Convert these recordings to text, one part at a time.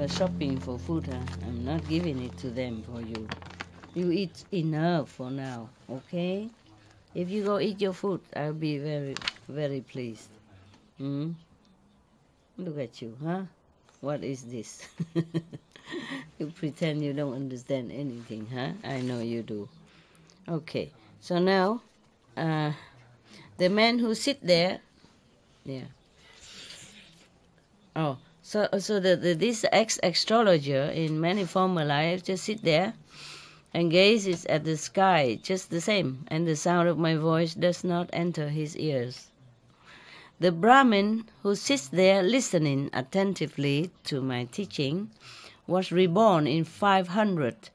shopping for food, huh? I'm not giving it to them for you. You eat enough for now, okay? If you go eat your food, I'll be very, very pleased. Hmm? Look at you, huh? What is this? You pretend you don't understand anything, huh? I know you do. Okay, so now, the man who sit there, yeah. Oh, so this ex-astrologer in many former lives just sit there and gazes at the sky just the same, and the sound of my voice does not enter his ears. The Brahmin who sits there listening attentively to my teaching was reborn in 500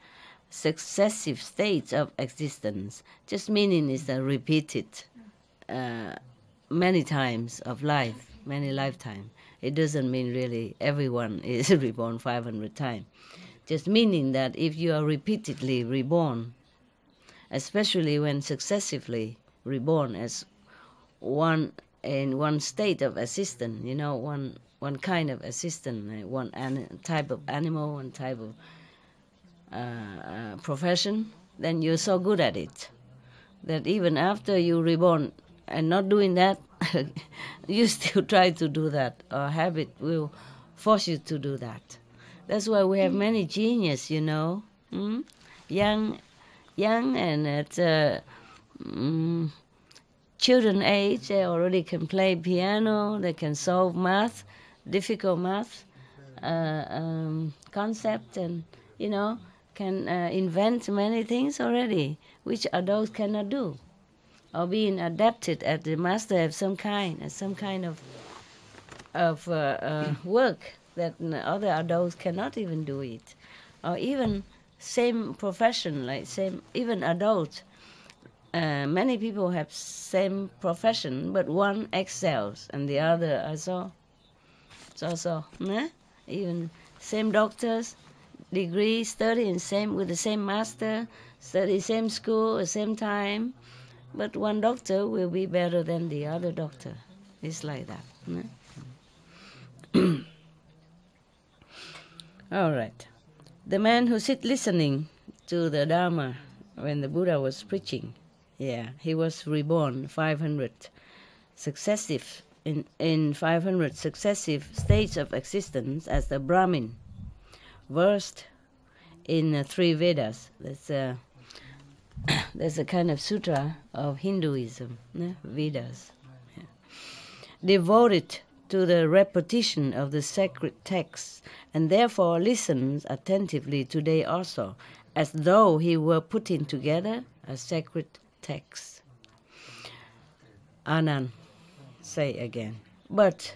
successive states of existence. Just meaning is repeated many times of life, many lifetime. It doesn't mean really everyone is reborn 500 times. Just meaning that if you are repeatedly reborn, especially when successively reborn as one in one state of existence, one kind of existence, one type of animal, one type of profession, then you're so good at it that even after you reborn and not doing that, you still try to do that, or habit will force you to do that. That's why we have many genius, young and at children age, they already can play piano, they can solve math, difficult math concept, and can invent many things already, which adults cannot do, or being adapted at the master have some kind of work that other adults cannot even do it, or even same profession, like even adults. Many people have same profession, but one excels and the other also. Even same doctors, degree, study with the same master, study same school, the same time, but one doctor will be better than the other doctor. It's like that. All right. The man who sit listening to the Dharma when the Buddha was preaching, he was reborn 500 successive in 500 successive states of existence as the Brahmin, versed in 3 Vedas. There's a kind of sutra of Hinduism, Vedas. Devoted to the repetition of the sacred texts, and therefore listens attentively today also, as though he were putting together a sacred text. Anand, say again. But,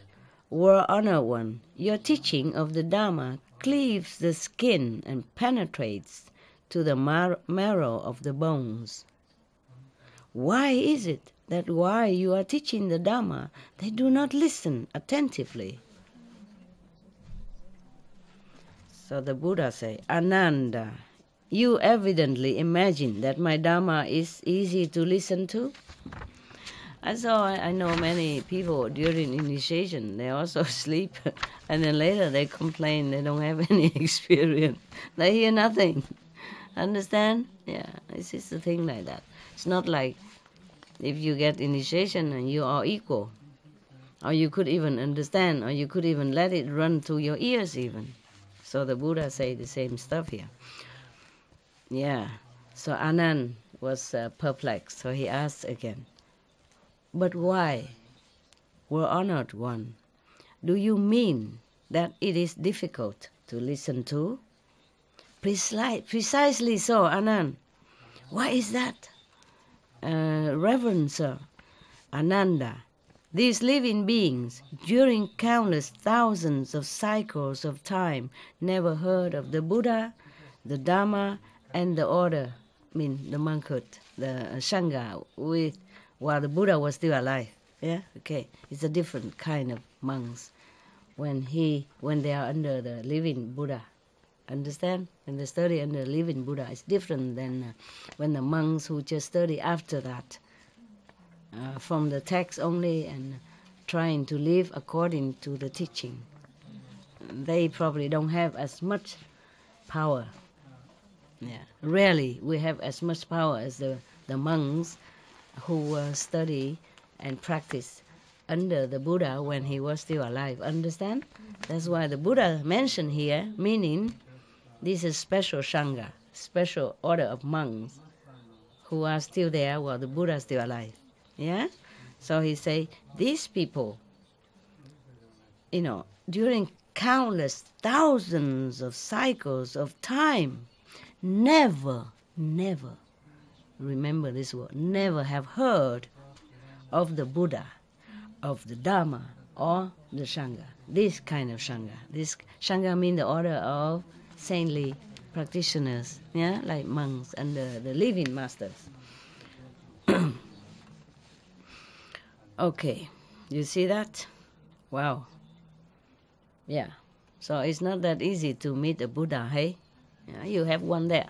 World Honored One, your teaching of the Dharma cleaves the skin and penetrates to the marrow of the bones. Why is it that while you are teaching the Dharma, they do not listen attentively? So the Buddha say, Ananda, you evidently imagine that my Dharma is easy to listen to. I know many people during initiation, they also sleep, and then later they complain they don't have any experience. They hear nothing. Understand? Yeah, it's just a thing like that. It's not like if you get initiation and you are equal, or you could even understand, or you could even let it run through your ears even. So the Buddha say the same stuff here. Yeah, so Anand was perplexed, so he asked again, but why, World Honored One, do you mean that it is difficult to listen to? Precisely so, Anand. Why is that? Reverend Sir, Ananda, these living beings, during countless thousands of cycles of time, never heard of the Buddha, the Dharma, and the order, the monkhood, the Sangha, while the Buddha was still alive. Yeah, okay. It's a different kind of monks when they are under the living Buddha. Understand? When they study under the living Buddha, it's different than when the monks who just study after that, from the text only and trying to live according to the teaching. they probably don't have as much power. Yeah, rarely we have as much power as the monks who study and practice under the Buddha when he was still alive. Understand? That's why the Buddha mentioned here, meaning this is special Sangha, special order of monks who are still there while the Buddha is still alive. Yeah? So he say, these people, during countless thousands of cycles of time, never, remember this word, never have heard of the Buddha, of the Dharma, or the Sangha. This kind of Sangha. This Sangha means the order of saintly practitioners, yeah, like monks and the living masters. Okay, you see that? Wow. Yeah. So it's not that easy to meet a Buddha, hey? Yeah, you have one there.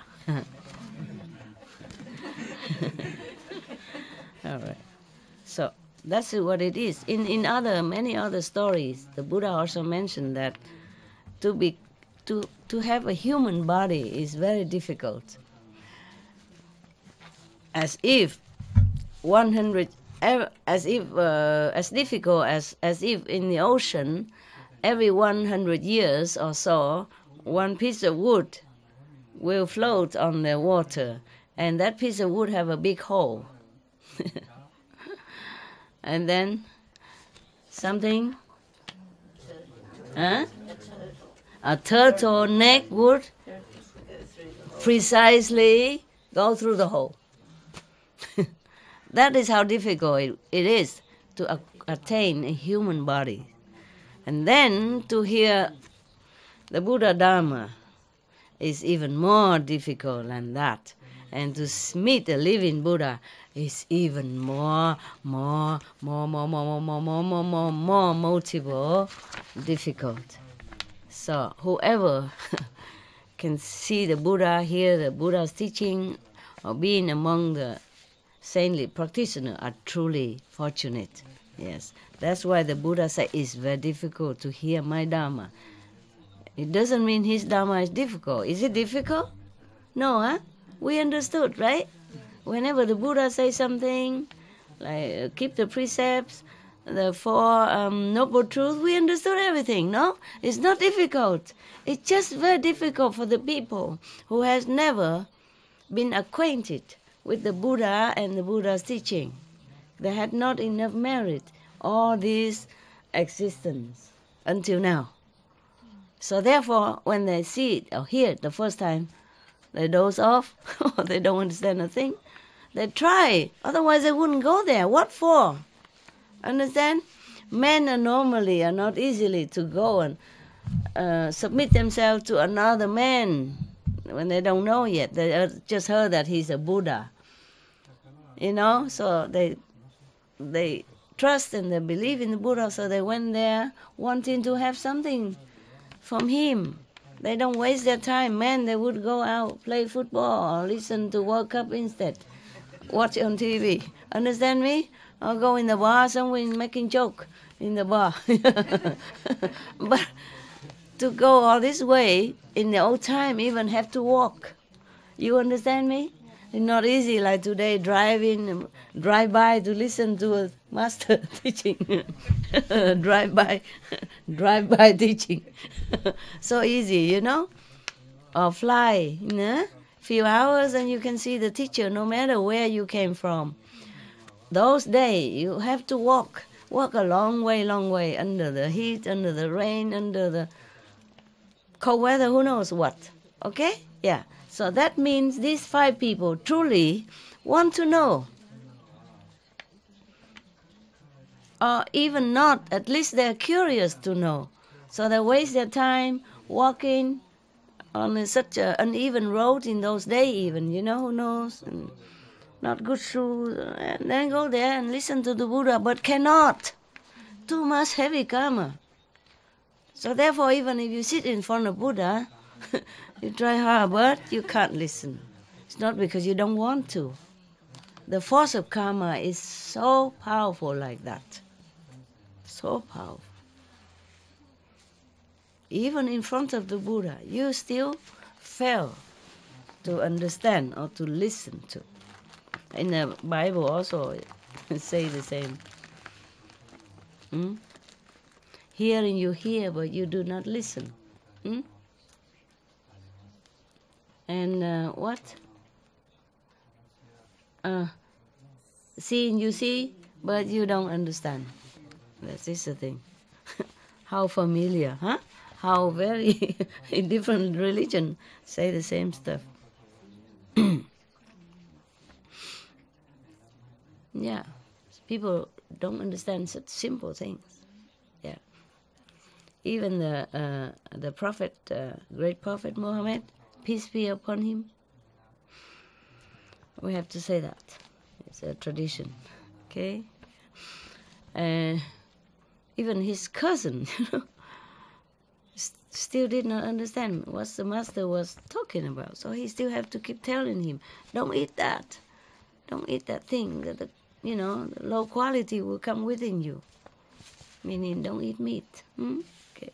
All right. So that's what it is. In many other stories, the Buddha also mentioned that to have a human body is very difficult. As if as difficult as if in the ocean, every 100 years or so, one piece of wood will float on the water, and that piece of wood have a big hole. And then something, a turtle neck would precisely go through the hole. That is how difficult it is to attain a human body. And then to hear the Buddha Dharma is even more difficult than that. And to meet a living Buddha is even more multiple difficult. So whoever can see the Buddha, hear the Buddha's teaching, or being among the saintly practitioners are truly fortunate. Yes, that's why the Buddha said it's very difficult to hear my Dharma. It doesn't mean his Dharma is difficult. Is it difficult? No, huh? We understood, right? Whenever the Buddha says something, like keep the precepts, the Four Noble Truths, we understood everything, no? It's not difficult. It's just very difficult for the people who has never been acquainted with the Buddha and the Buddha's teaching. They had not enough merit, all this existence until now. So therefore, when they see it or hear it the first time, they doze off, or they don't understand a thing. They try, otherwise they wouldn't go there. What for? Understand? Men are normally not easily to go and submit themselves to another man when they don't know yet. They just heard that he's a Buddha. So they trust and they believe in the Buddha, so they went there wanting to have something from him. They don't waste their time. Men, they would go out, play football, or listen to World Cup instead. Watch on TV. Understand me? Or go in the bar somewhere making joke in the bar. But to go all this way, in the old time, even have to walk. You understand me? It's not easy like today, drive by to listen to a master teaching. drive by teaching. So easy, Or fly, few hours and you can see the teacher no matter where you came from. Those days you have to walk a long way under the heat, under the rain, under the cold weather, who knows what. Okay? Yeah. So that means these 5 people truly want to know. Or even not, at least they're curious to know. So they waste their time walking on such an uneven road in those days even, who knows? And not good shoes. And then go there and listen to the Buddha, but cannot. Too much heavy karma. So therefore, even if you sit in front of Buddha, you try hard, but you can't listen. It's not because you don't want to. The force of karma is so powerful like that. So powerful. even in front of the Buddha, you still fail to understand or to listen to. In the Bible also it say the same. Hearing you hear, but you do not listen. And what? Seeing you see, but you don't understand. That is the thing. How familiar, huh? How very in different religion say the same stuff. Yeah, people don't understand such simple things. Yeah, even the prophet, great prophet Muhammad, peace be upon him. We have to say that. It's a tradition, okay? Even his cousin, still did not understand what the master was talking about. So he still have to keep telling him, don't eat that. Don't eat that thing. That the low quality will come within you. Meaning, don't eat meat. Okay.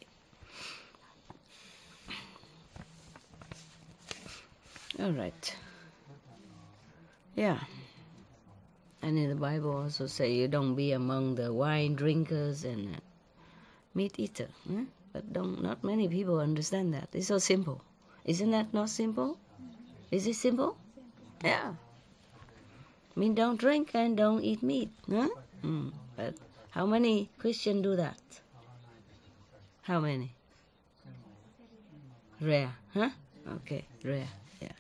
All right. Yeah. And in the Bible also say you don't be among the wine drinkers and meat eater. But not many people understand that. It's so simple. Isn't that not simple? Is it simple? Yeah. I mean, don't drink and don't eat meat. Huh? But how many Christians do that? How many? Rare, huh? Okay, rare, yeah.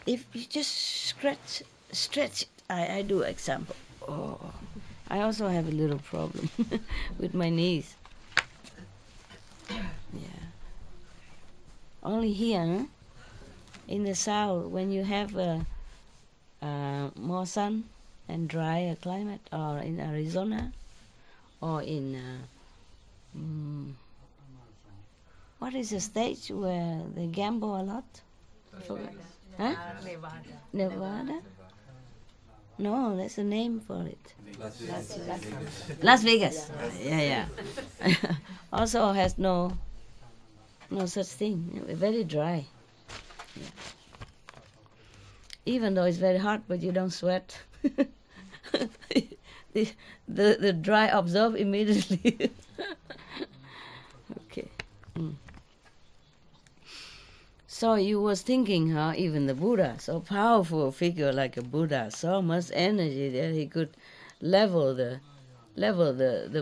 If you just stretch, I do example. Oh, I also have a little problem with my knees. Yeah. Only here, huh? In the south, when you have more sun and drier climate, or in Arizona, or in what is the state where they gamble a lot? Huh? Nevada? No, that's a name for it. Las Vegas. Yeah. Also has no such thing. Very dry. Yeah. Even though it's very hot, but you don't sweat. the dry absorb immediately. Okay. So you was thinking how even the Buddha, so powerful figure like a Buddha, so much energy that he could level the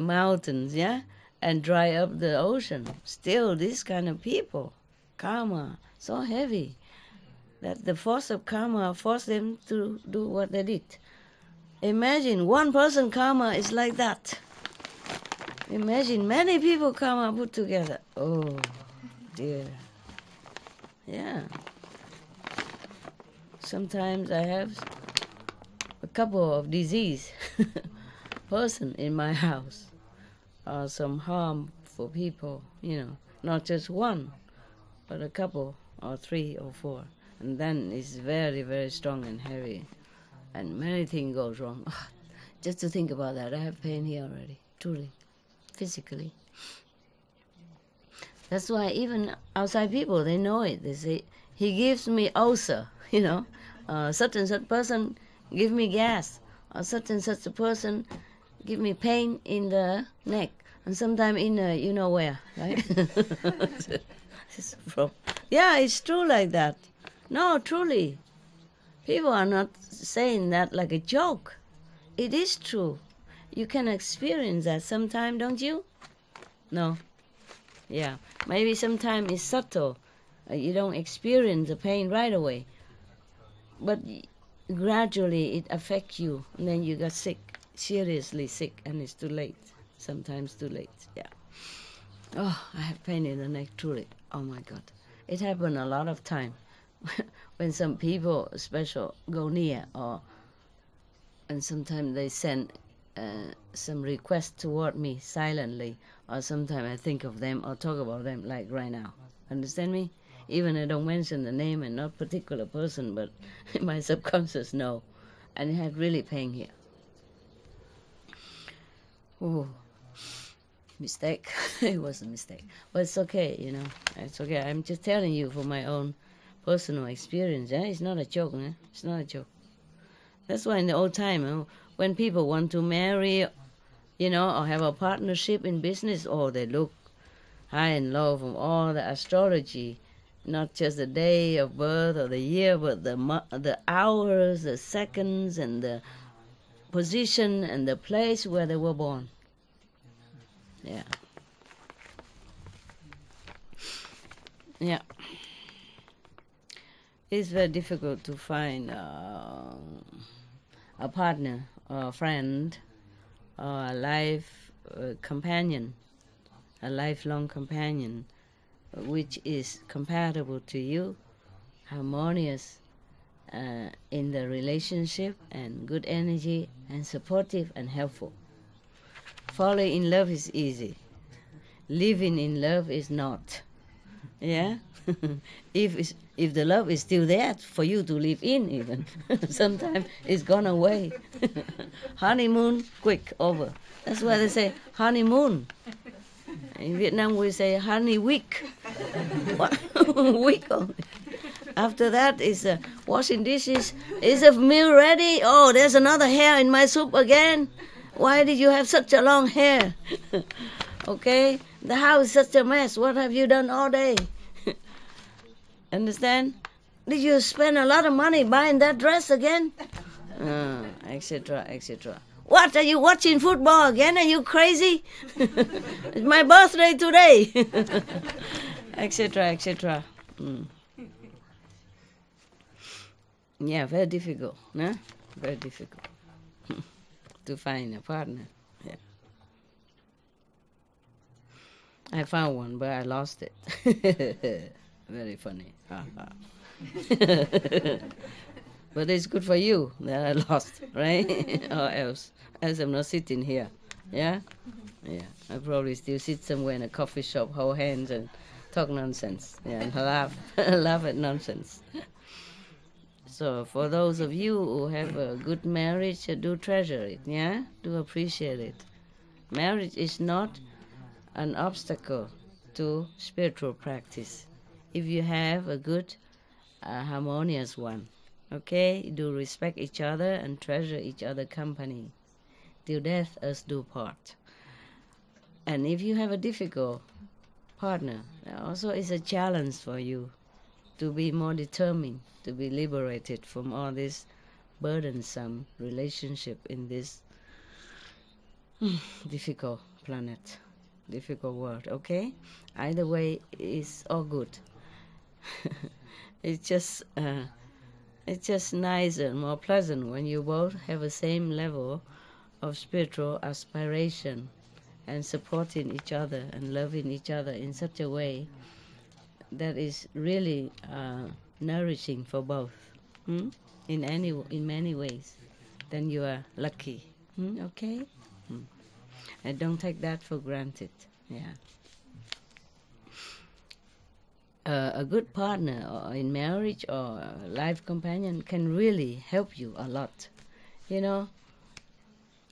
mountains, yeah, and dry up the ocean. Still, this kind of people, karma, so heavy that the force of karma forced them to do what they did. Imagine one person karma is like that. Imagine many people karma put together. Oh dear. Yeah. Sometimes I have a couple of disease person in my house, or some harm for people, not just one, but a couple or 3 or 4. And then it's very, very strong and heavy. And many things goes wrong. Just to think about that, I have pain here already, truly, physically. That's why even outside people, they know it. They say, he gives me ulcer, such and such person give me gas, or such and such a person give me pain in the neck, and sometimes in the, where, right? Yeah, it's true like that. No, truly. People are not saying that like a joke. It is true. You can experience that sometime, don't you? No. Yeah. Maybe sometimes it's subtle. You don't experience the pain right away. But gradually it affects you. And then you got sick, seriously sick, and it's too late. Sometimes too late, yeah. Oh, I have pain in the neck, truly. Oh, my God. It happened a lot of time. When some people special go near, and sometimes they send some request toward me silently, or sometimes I think of them or talk about them like right now. Understand me? Even I don't mention the name and not particular person, but my subconscious know. And it had really pain here. Oh. Mistake. It was a mistake. But it's okay, It's okay. I'm just telling you from my own personal experience. It's not a joke. It's not a joke. That's why in the old time, when people want to marry, or have a partnership in business, they look high and low from all the astrology, not just the day of birth or the year, but the hours, the seconds, and the position and the place where they were born. Yeah. Yeah. It's very difficult to find a partner or a friend or a life companion, a lifelong companion, which is compatible to you, harmonious in the relationship, and good energy, and supportive and helpful. Falling in love is easy. Living in love is not. Yeah? If the love is still there for you to live in, even, sometimes it's gone away. Honeymoon, quick, over. That's why they say honeymoon. In Vietnam, we say honey week. Week only. After that is washing dishes. Is the meal ready? Oh, there's another hair in my soup again. Why did you have such a long hair? Okay? The house is such a mess. What have you done all day? Understand? Did you spend a lot of money buying that dress again? Etc., etc. What, are you watching football again? Are you crazy? It's my birthday today. Etc., etc. Yeah, very difficult. No? Very difficult to find a partner. Yeah. I found one, but I lost it. Very funny. But it's good for you that I lost, right? Or else I'm not sitting here. Yeah? Yeah. I probably still sit somewhere in a coffee shop, hold hands and talk nonsense. Yeah, and laugh at nonsense. So for those of you who have a good marriage, do treasure it, yeah? Do appreciate it. Marriage is not an obstacle to spiritual practice. If you have a good, harmonious one, okay? Do respect each other and treasure each other's company. Till death us do part. And if you have a difficult partner, also it's a challenge for you to be more determined, to be liberated from all this burdensome relationship in this difficult planet, difficult world, okay? Either way, it's all good. It's just nicer, more pleasant when you both have the same level of spiritual aspiration and supporting each other and loving each other in such a way that is really nourishing for both. In many ways. Then you are lucky. Okay? And don't take that for granted. Yeah. A good partner or in marriage or a life companion can really help you a lot.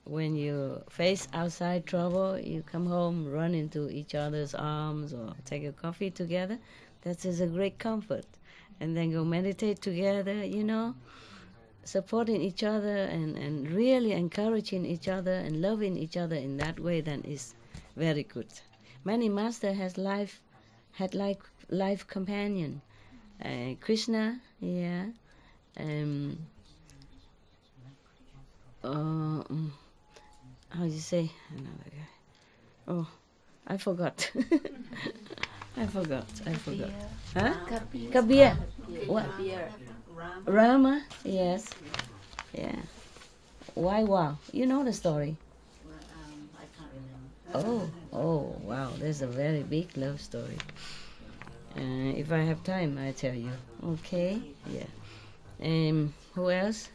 When you face outside trouble, you come home, run into each other's arms or take a coffee together. That is a great comfort. And then go meditate together, supporting each other and really encouraging each other and loving each other in that way, then is very good. Many masters had life companion. Krishna, yeah. How do you say another guy? Oh, I forgot. I forgot. Huh? Kabir. What? Rama, yes. Yeah. Why wow? You know the story? I can't remember. Oh, wow. There's a very big love story. If I have time, I tell you. Okay? Yeah. Who else?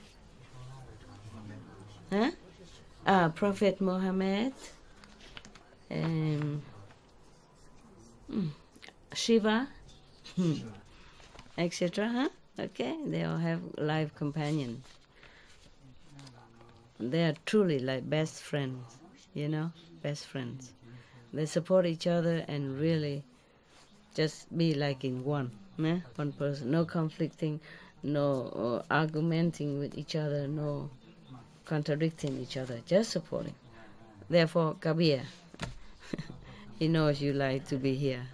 Huh? Prophet Muhammad. Shiva. Etc. Huh? Okay? They all have life companions. They are truly like best friends, best friends. They support each other and really just be like in one, one person. No conflicting, no argumenting with each other, no contradicting each other, just supporting. Therefore, Kabir, he knows you like to be here.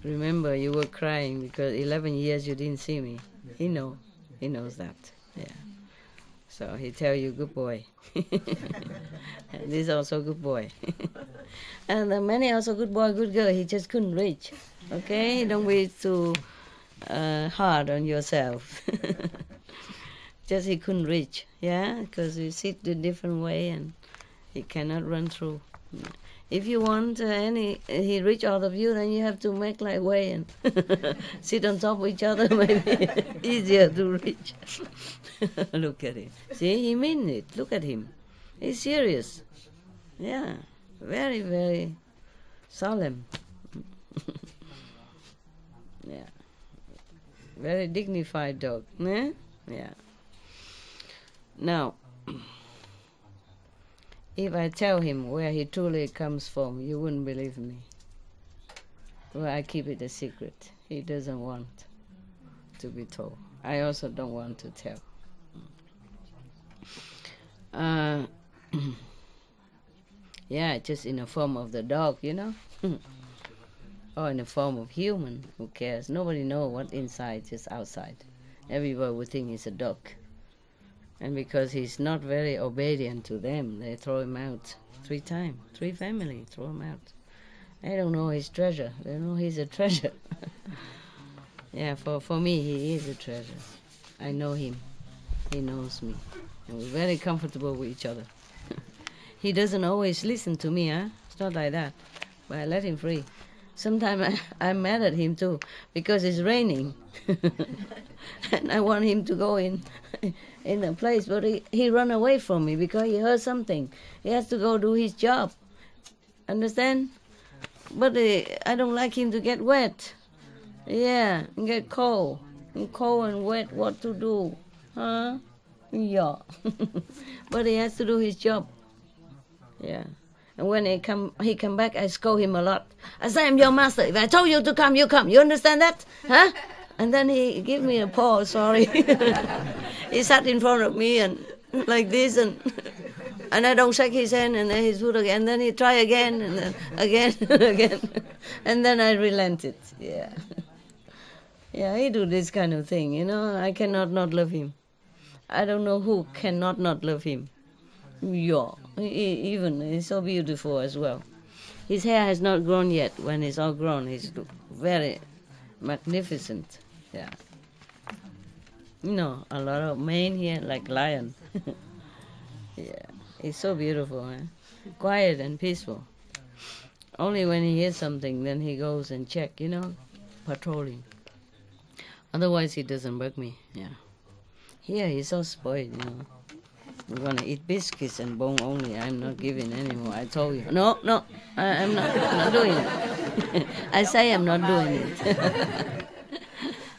Remember, you were crying because 11 years you didn't see me. He knows that. Yeah. So he tell you, good boy. And this also good boy. And the many also good boy, good girl. He just couldn't reach. Okay, don't be too hard on yourself. Just he couldn't reach. Yeah, because you sit the different way and he cannot run through. If you want he reach out of you, then you have to make like way and sit on top of each other, maybe easier to reach. Look at him. See, he means it. Look at him. He's serious. Yeah, very, very solemn. Yeah, very dignified dog. Yeah. Now, if I tell him where he truly comes from, you wouldn't believe me. Well, I keep it a secret. He doesn't want to be told. I also don't want to tell. Yeah, just in the form of the dog, or in the form of human. Who cares? Nobody knows what's inside, just outside. Everybody would think he's a dog. And because he's not very obedient to them, they throw him out 3 times. 3 families throw him out. They don't know his treasure. They don't know he's a treasure. Yeah, for me, he is a treasure. I know him. He knows me. And we're very comfortable with each other. He doesn't always listen to me, It's not like that. But I let him free. Sometimes I'm mad at him too, because it's raining. And I want him to go in a place, but he run away from me because he heard something. He has to go do his job. Understand? But I don't like him to get wet. Yeah, and get cold. And cold and wet, what to do? Huh? Yeah. But he has to do his job. Yeah. And when he come back, I scold him a lot. I say, I'm your master. If I told you to come, you come. You understand that? Huh? And then he give me a paw, sorry. He sat in front of me and like this, and I don't shake his hand, and then he's put again. And then he try again, and then again, and again. And then I relented, yeah. Yeah, he do this kind of thing, I cannot not love him. I don't know who cannot not love him. Yeah, even he's so beautiful as well. His hair has not grown yet. When it's all grown, he's very magnificent. Yeah. A lot of mane here like lion. Yeah, he's so beautiful, quiet and peaceful. Only when he hears something, then he goes and check, patrolling. Otherwise, he doesn't bug me. Yeah. Here, he's so spoiled, We're going to eat biscuits and bone only. I'm not giving anymore. I told you. No, I'm not doing it. I say I'm not doing it.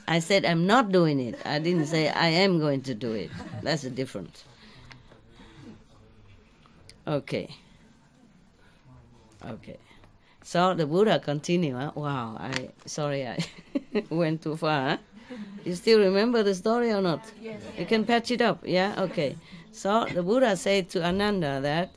I said I'm not doing it. I didn't say I am going to do it. That's the difference. Okay. So the Buddha continued. Wow, sorry I went too far. You still remember the story or not? Yes. You can patch it up, yeah? Okay. So the Buddha said to Ananda that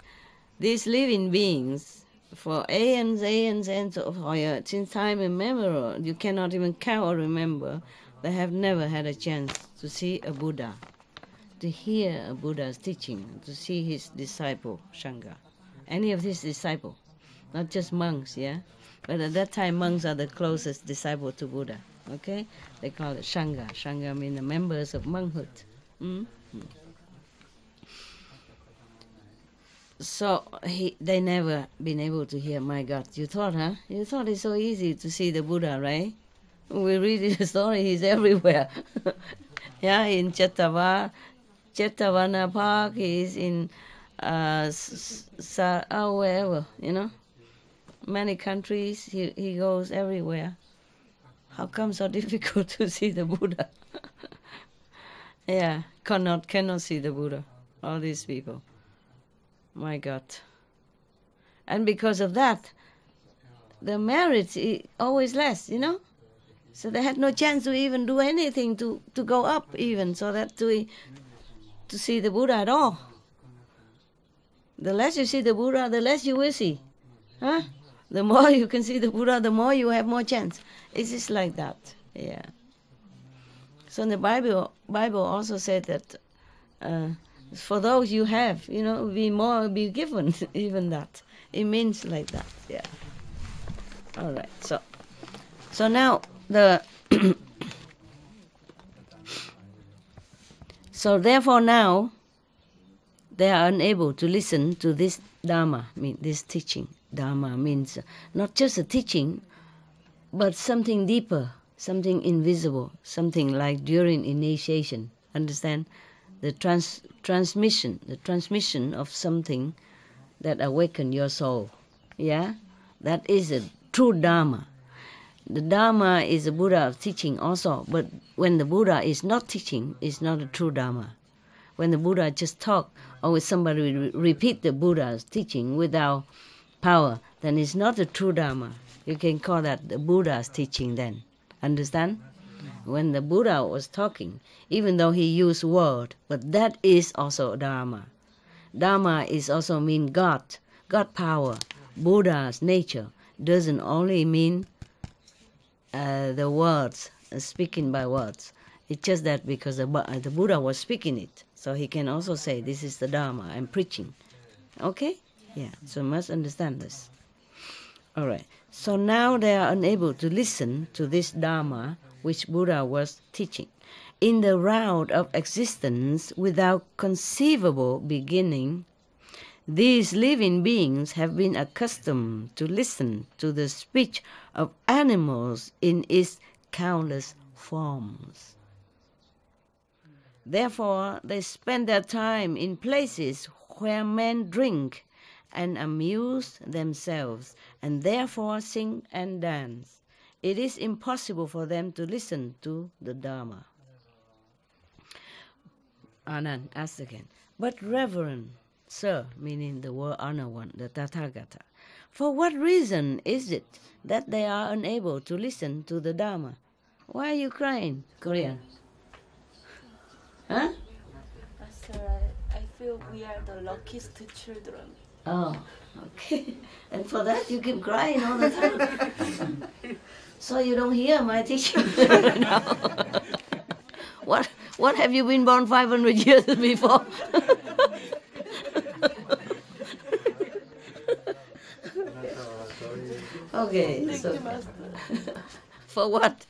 these living beings, for aeons, since time immemorial, you cannot even count or remember, they have never had a chance to see a Buddha, to hear a Buddha's teaching, to see his disciple, Sangha. Any of his disciples, not just monks, yeah? But at that time, monks are the closest disciple to Buddha, okay? They call it Sangha. Sangha means the members of monkhood. So they never been able to hear, my God, you thought, huh? You thought it's so easy to see the Buddha, right? We read the story, he's everywhere. Yeah, in Chetavana Park, he's in wherever, many countries, he goes everywhere. How come so difficult to see the Buddha? Yeah, cannot see the Buddha, all these people. My God. And because of that, the merit is always less, So they had no chance to even do anything to go up even, so that to see the Buddha at all. The less you see the Buddha, the less you will see. Huh? The more you can see the Buddha, the more you have more chance. It's just like that. Yeah. So in the Bible also said that for those you have, be given, even that. It means like that. Yeah. All right. So now so therefore now they are unable to listen to this Dharma, this teaching. Dharma means not just a teaching, but something deeper, something invisible, something like during initiation. Understand? The transmission of something that awaken your soul. Yeah? That is a true Dharma. The Dharma is a Buddha of teaching also, but when the Buddha is not teaching, it's not a true Dharma. When the Buddha just talk, or when somebody repeat the Buddha's teaching without power, then it's not a true Dharma. You can call that the Buddha's teaching then. Understand? When the Buddha was talking, even though he used word, but that is also Dharma. Dharma is also mean God power. Buddha's nature doesn't only mean the words, speaking by words. It's just that because the Buddha was speaking it, so he can also say, this is the Dharma, I'm preaching. Okay? Yeah, so you must understand this. All right. So now they are unable to listen to this Dharma which Buddha was teaching. In the round of existence without conceivable beginning, these living beings have been accustomed to listen to the speech of animals in its countless forms. Therefore, they spend their time in places where men drink and amuse themselves, and therefore sing and dance. It is impossible for them to listen to the Dharma. Anand asked again, but Reverend Sir, meaning the word honor one, the Tathagata, for what reason is it that they are unable to listen to the Dharma? Why are you crying, Korean? Huh? Sir, I feel we are the luckiest children. Oh, okay. And for that you keep crying all the time. So you don't hear my teaching now. What have you been born 500 years before? Okay. So, for what?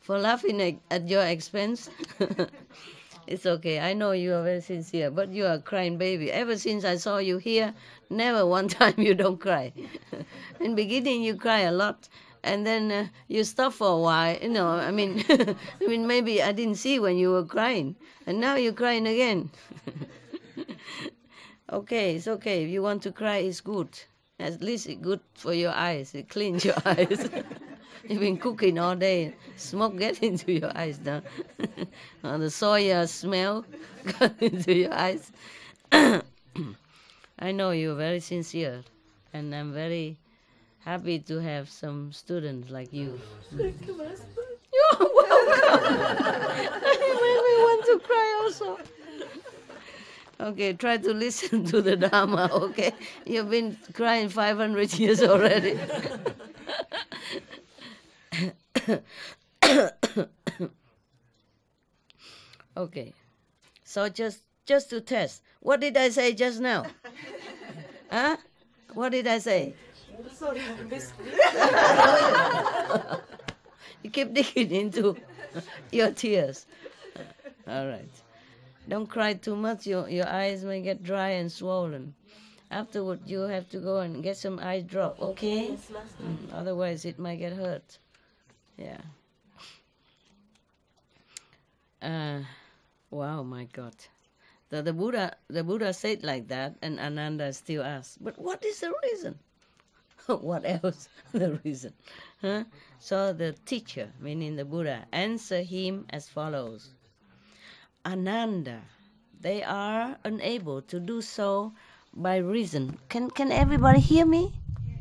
For laughing at your expense? It's okay. I know you are very sincere, but you are a crying baby. Ever since I saw you here, never one time you don't cry. In beginning, you cry a lot, and then you stop for a while. I mean, maybe I didn't see when you were crying, and now you're crying again. Okay, it's okay. If you want to cry, it's good. At least it's good for your eyes. It cleans your eyes. You've been cooking all day. Smoke get into your eyes now. The soya smell got into your eyes. I know you're very sincere, and I'm very happy to have some students like you. Thank you, Master. You're welcome. You make me want to cry also. Okay, try to listen to the Dharma, okay? You've been crying 500 years already. Okay, so just to test, what did I say just now? Huh? What did I say? Sorry, I missed You keep digging into your tears. All right. Don't cry too much. Your eyes may get dry and swollen. Afterward, you have to go and get some eye drop, okay? Yes, Master. Otherwise, it might get hurt. Yeah. Wow, my God. The Buddha said like that, and Ananda still asked, but what is the reason? What else? The reason? Huh? So the teacher, meaning the Buddha, answered him as follows. Ananda, they are unable to do so by reason. Can everybody hear me?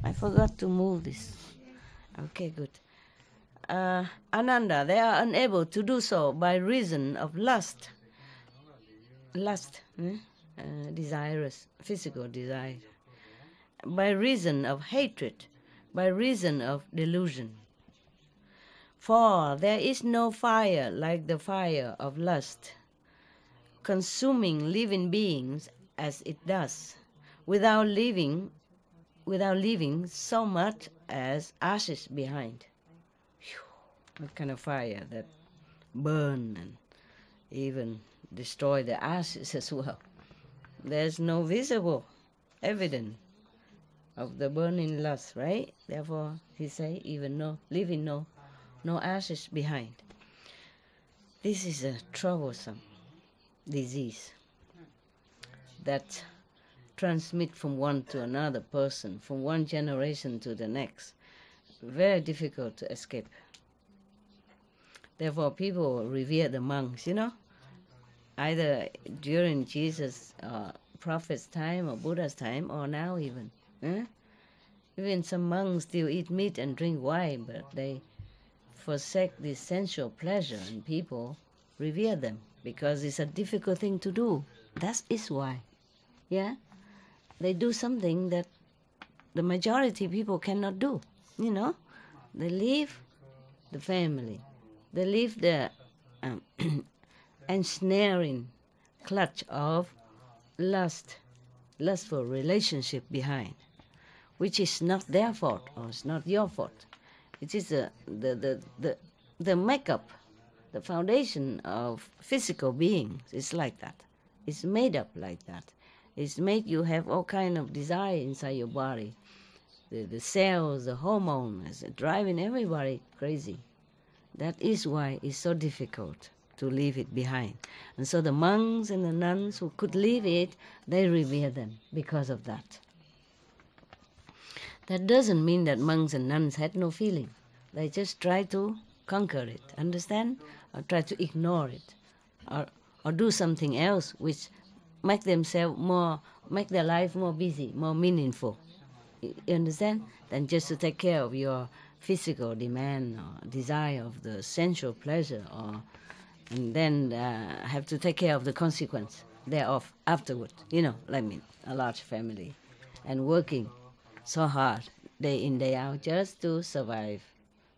I forgot to move this. Okay, good. Ananda, they are unable to do so by reason of lust. Lust, desirous, physical desire. By reason of hatred, by reason of delusion. For there is no fire like the fire of lust, consuming living beings as it does, without leaving so much as ashes behind. Whew, what kind of fire that burn and even destroy the ashes as well. There's no visible evidence of the burning lust, right? Therefore, he say, even leaving no ashes behind. This is a troublesome disease that transmit from one to another person, from one generation to the next. Very difficult to escape. Therefore, people revere the monks, either during Jesus' prophet's time or Buddha's time, or now even. Even some monks still eat meat and drink wine, but they forsake this sensual pleasure, and people revere them because it's a difficult thing to do. That is why. Yeah? They do something that the majority people cannot do. They leave the family. They leave the ensnaring clutch of lustful relationship behind, which is not their fault or it's not your fault. It is the makeup, the foundation of physical beings is like that. It's made up like that. It's made you have all kind of desire inside your body. The cells, the hormones, driving everybody crazy. That is why it's so difficult to leave it behind. And so the monks and the nuns who could leave it, they revere them because of that. That doesn't mean that monks and nuns had no feeling. They just try to conquer it, understand? Or try to ignore it. Or do something else which make their life more busy, more meaningful. You understand? Than just to take care of your physical demand or desire of the sensual pleasure, and then have to take care of the consequence thereof afterward. A large family, and working so hard day in, day out just to survive,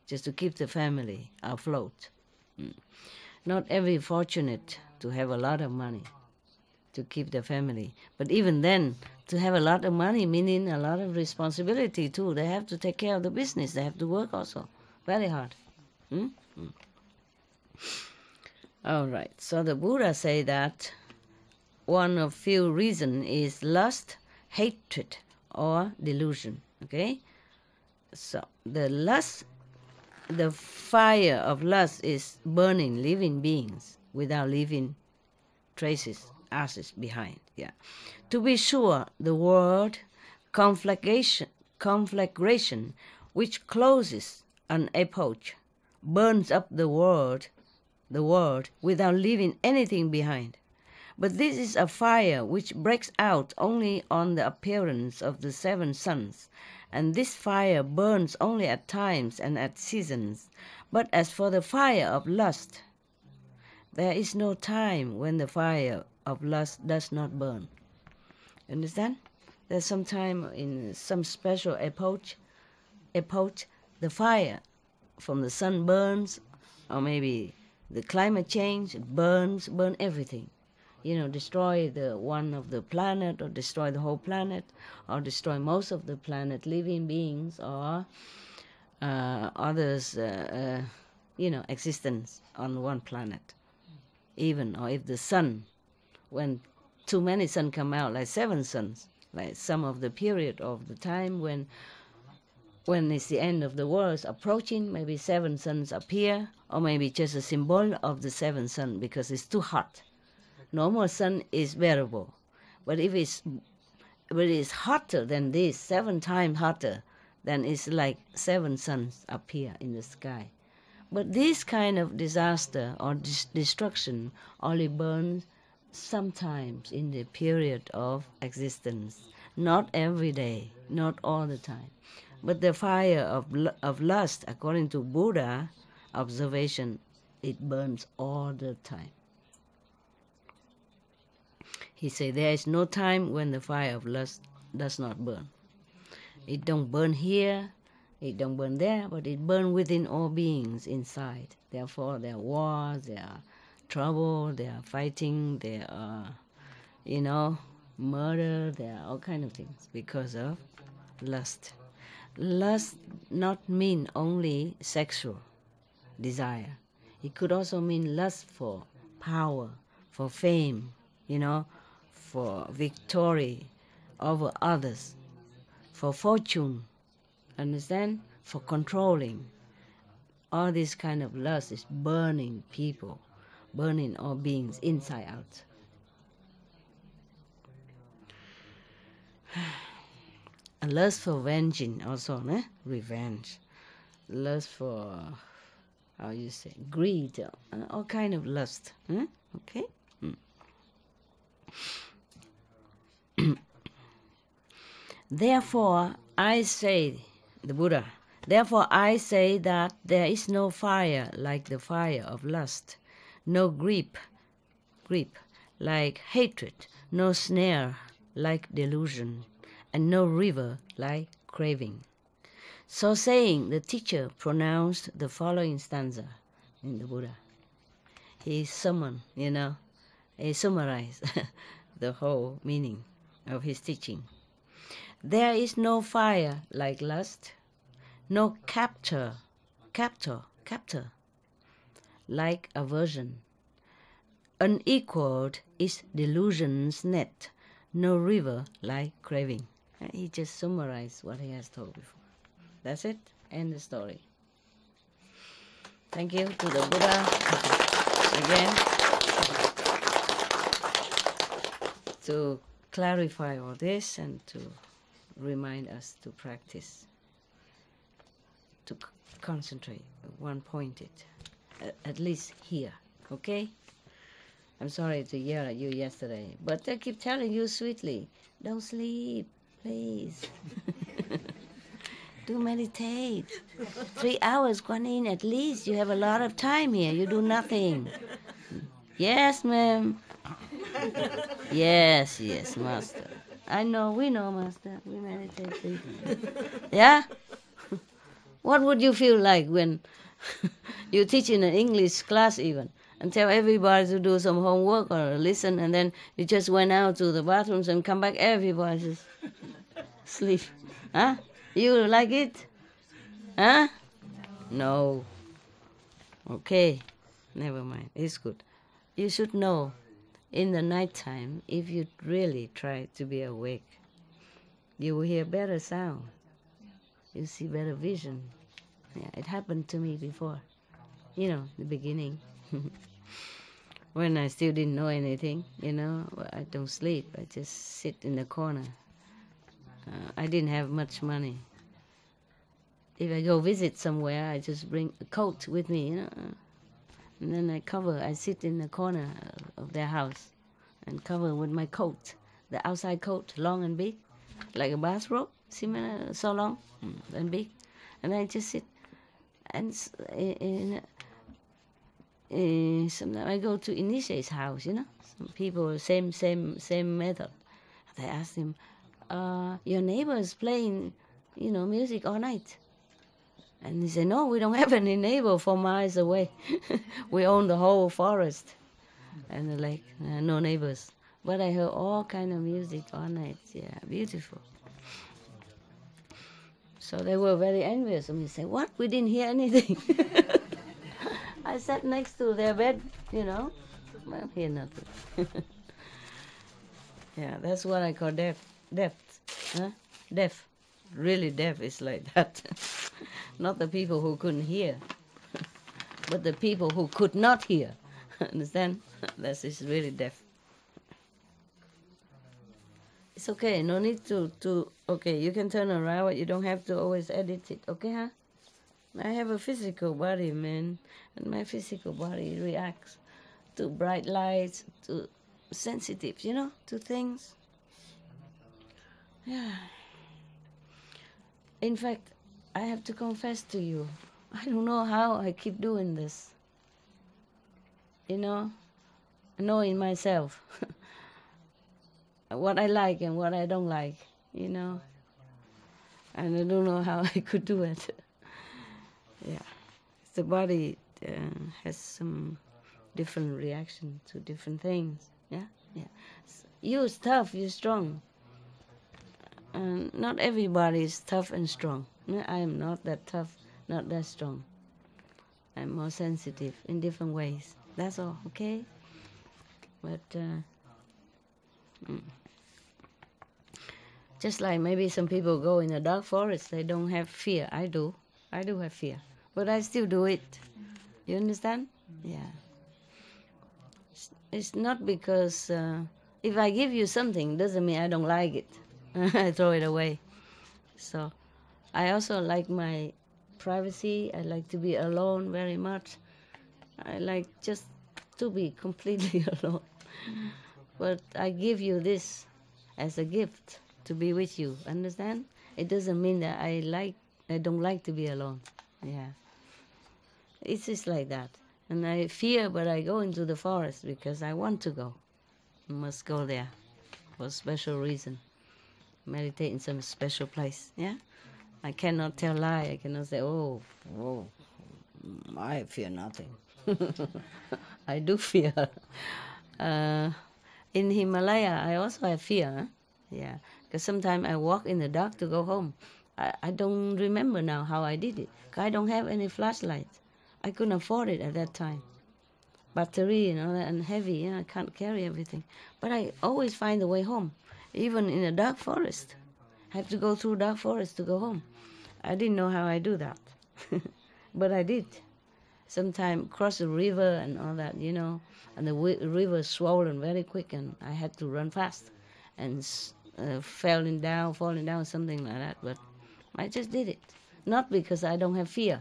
just to keep the family afloat. Not every fortunate to have a lot of money to keep the family. But even then, to have a lot of money, meaning a lot of responsibility too. They have to take care of the business. They have to work also. Very hard. All right. So the Buddha say that one of few reasons is lust, hatred, or delusion. Okay? So the fire of lust is burning living beings without leaving traces, ashes behind. Yeah. To be sure, the word conflagration, which closes an epoch, burns up the world without leaving anything behind. But this is a fire which breaks out only on the appearance of the 7 suns, and this fire burns only at times and at seasons. But as for the fire of lust, there is no time when the fire of lust does not burn. Understand? There's some time in some special epoch, the fire from the sun burns, or maybe the climate change burn everything. Destroy one of the planet, or destroy the whole planet, or destroy most of the planet, living beings, or others, existence on one planet. Even, or if the sun, when too many suns come out, like 7 suns, like some of the period of the time when it's the end of the world is approaching, maybe 7 suns appear, or maybe just a symbol of the 7th sun because it's too hot. Normal sun is bearable, but if it's hotter than this, 7 times hotter, then it's like 7 suns appear in the sky. But this kind of disaster or destruction only burns sometimes in the period of existence, not every day, not all the time. But the fire of lust, according to Buddha observation, it burns all the time. He said there is no time when the fire of lust does not burn. It don't burn here, it don't burn there, but it burns within all beings inside. Therefore, there are wars, there are trouble, there are fighting, there are, murder, there are all kind of things because of lust. Lust not mean only sexual desire. It could also mean lust for power, for fame, for victory over others, for fortune, understand? For controlling. All this kind of lust is burning people, burning all beings inside out. A lust for vengeance also, revenge. Lust for, greed, all kind of lust. Okay? Therefore, I say, the Buddha, therefore I say that there is no fire like the fire of lust, no grip like hatred, no snare like delusion, and no river like craving. So saying, the teacher pronounced the following stanza in the Buddha. He summoned, he summarized the whole meaning of his teaching. There is no fire like lust, no captor like aversion. Unequaled is delusion's net, no river like craving. And he just summarized what he has told before. That's it. End the story. Thank you to the Buddha again to clarify all this and to remind us to practice, to concentrate, one-pointed, at least here, okay? I'm sorry to yell at you yesterday, but I keep telling you sweetly, don't sleep, please. Do meditate. 3 hours, Guan Yin, at least. You have a lot of time here. You do nothing. Yes, ma'am. Yes, Master. I know, we know, Master. We meditate. Please. Yeah? What would you feel like when you teach in an English class even and tell everybody to do some homework or listen, and then you just went out to the bathrooms and come back, everybody just sleep? Huh? You like it? Huh? No. Okay. Never mind. It's good. You should know, in the nighttime, if you really try to be awake, you will hear better sound. You see better vision. Yeah, it happened to me before. The beginning. When I still didn't know anything, I don't sleep. I just sit in the corner. I didn't have much money. If I go visit somewhere, I just bring a coat with me, and then I sit in the corner of their house and cover with my coat, the outside coat, long and big, like a bathrobe, similar, so long and big. And I just sit, and sometimes I go to initiate's house, some people, same method. They ask him, your neighbor is playing, music all night. And he said, no, we don't have any neighbor 4 miles away. We own the whole forest. And they're like, no neighbors. But I heard all kind of music all night. Yeah, beautiful. So they were very envious. And we said, what? We didn't hear anything. I sat next to their bed, Well, hear nothing. Yeah, that's what I call deaf. Deaf. Really deaf is like that. Not the people who couldn't hear, but the people who could not hear. Understand? That is really deaf. It's okay. No need to. Okay, you can turn around. You don't have to always edit it. Okay, huh? I have a physical body, man, and my physical body reacts to bright lights, to sensitive, to things. Yeah. In fact, I have to confess to you, I don't know how I keep doing this. Knowing myself what I like and what I don't like, and I don't know how I could do it. Yeah, the body has some different reaction to different things. Yeah. You're tough, you're strong. Not everybody is tough and strong. No, I am not that tough, not that strong. I'm more sensitive in different ways. That's all, okay? But just like maybe some people go in a dark forest, they don't have fear. I do have fear, but I still do it. You understand? Yeah. It's not because if I give you something, doesn't mean I don't like it. I throw it away. So I also like my privacy. I like to be alone very much. I like just to be completely alone. But I give you this as a gift to be with you. Understand? It doesn't mean that I don't like to be alone. Yeah. It's just like that. And I fear, but I go into the forest because I want to go. I must go there for a special reason. Meditate in some special place. Yeah. I cannot tell lie. I cannot say, oh, I fear nothing. I do fear. In Himalaya, I also have fear. Huh? Yeah, because sometimes I walk in the dark to go home. I don't remember now how I did it. I don't have any flashlight. I couldn't afford it at that time. Battery and all that, and heavy. I can't carry everything. But I always find the way home, even in a dark forest. I have to go through dark forest to go home. I didn't know how I do that, but I did. Sometimes cross the river and all that, and the river swollen very quick, and I had to run fast, and falling down, something like that. But I just did it, not because I don't have fear,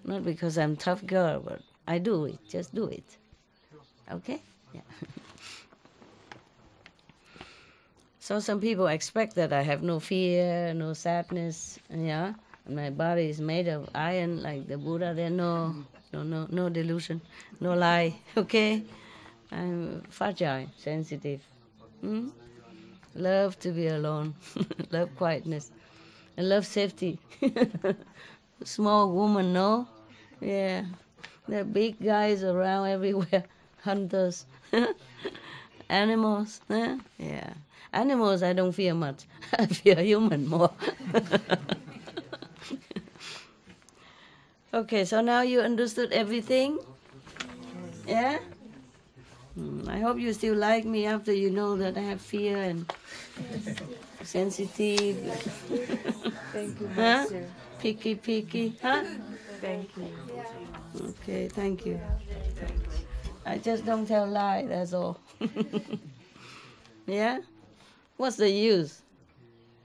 not because I'm a tough girl, but I do it. Just do it. Okay? Yeah. So some people expect that I have no fear, no sadness, yeah. And my body is made of iron, like the Buddha. There's no delusion, no lie. Okay, I'm fragile, sensitive. Love to be alone, love quietness, and love safety. Small woman, no, yeah. There are big guys around everywhere, hunters, animals. Yeah. Animals I don't fear much. I fear human more. Okay, so now you understood everything? Yeah? I hope you still like me after you know that I have fear and sensitive. Thank you, Huh? Master. Picky, huh? Thank you. Okay, thank you. I just don't tell lie, that's all. Yeah? What's the use?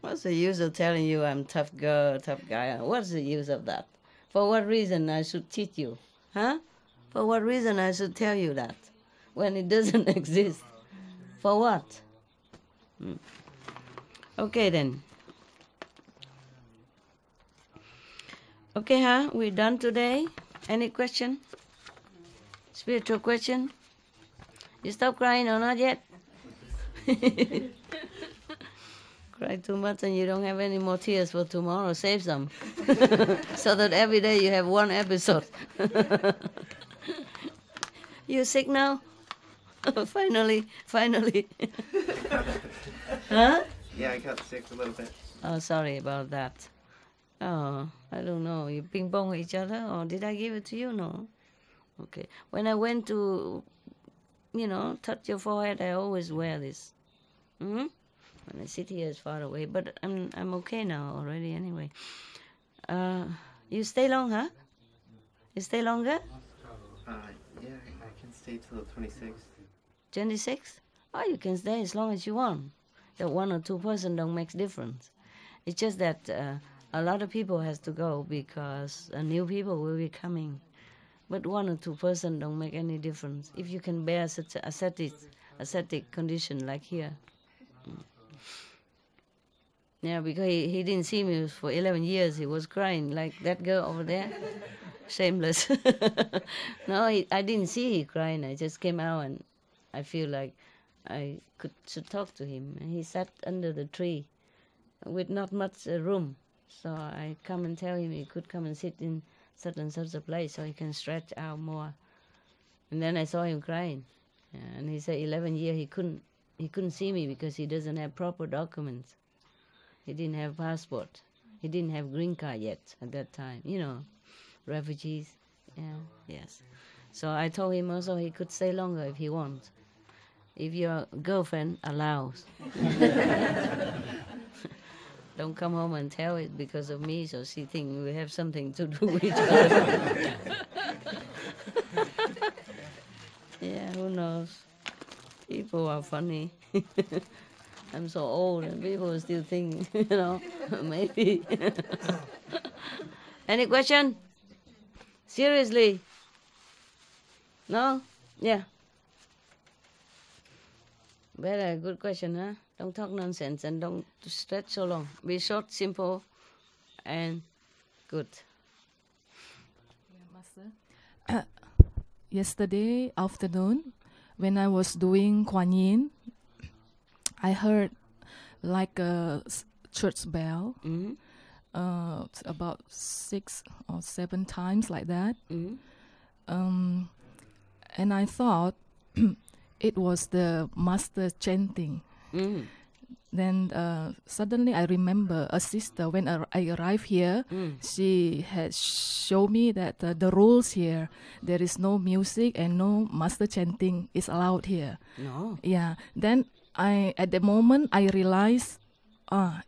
What's the use of telling you I'm tough girl, tough guy? What's the use of that? For what reason I should teach you? Huh? For what reason I should tell you that? When it doesn't exist. For what? Okay then. Okay, huh? We're done today. Any question? Spiritual question? You stop crying or not yet? Cry too much and you don't have any more tears for tomorrow. Save some. So that every day you have one episode. You sick now? Finally. Huh? Yeah, I got sick a little bit. Oh, sorry about that. Oh, I don't know. You ping pong each other, or did I give it to you? No. Okay. When I went to, touch your forehead, I always wear this. When I sit here, it's far away, but I'm okay now already. Anyway. You stay long, huh? You stay longer? Yeah, I can stay till the 26th. 26? Oh, you can stay as long as you want. That one or two person don't make difference. It's just that a lot of people has to go because new people will be coming. But one or two person don't make any difference. If you can bear such ascetics ascetic condition like here. Yeah, because he didn't see me for 11 years. He was crying like that girl over there. Shameless. No, I didn't see he crying. I just came out and I feel like I should talk to him. And he sat under the tree with not much room. So I come and tell him he could come and sit in such and such a place so he can stretch out more. And then I saw him crying. And he said 11 years he couldn't see me because he doesn't have proper documents. He didn't have passport. He didn't have green card yet at that time. You know, refugees. Yeah, yes. So I told him also he could stay longer if he wants. If your girlfriend allows. Don't come home and tell it because of me, so she thinks we have something to do with each other. Yeah, who knows? People are funny. I'm so old and people still think, maybe. Any question? Seriously? No? Yeah. Very good question, huh? Don't talk nonsense and don't stretch so long. Be short, simple, and good. Yeah, Master. Yesterday afternoon, when I was doing Kuan Yin, I heard like a church bell, about 6 or 7 times like that. And I thought it was the master chanting. Then suddenly I remember a sister, when I arrived here, she had showed me that the rules here, there is no music and no master chanting is allowed here. No. Yeah. Then at the moment I realized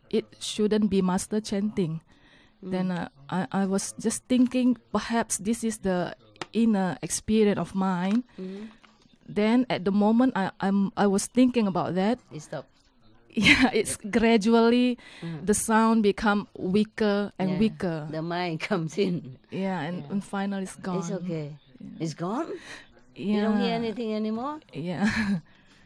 it shouldn't be master chanting. Then I was just thinking perhaps this is the inner experience of mine. Then at the moment I was thinking about that. It stopped. Yeah, it's gradually the sound become weaker and weaker. The mind comes in. Yeah, and finally it's gone. It's okay. Yeah. It's gone? Yeah. You don't hear anything anymore? Yeah.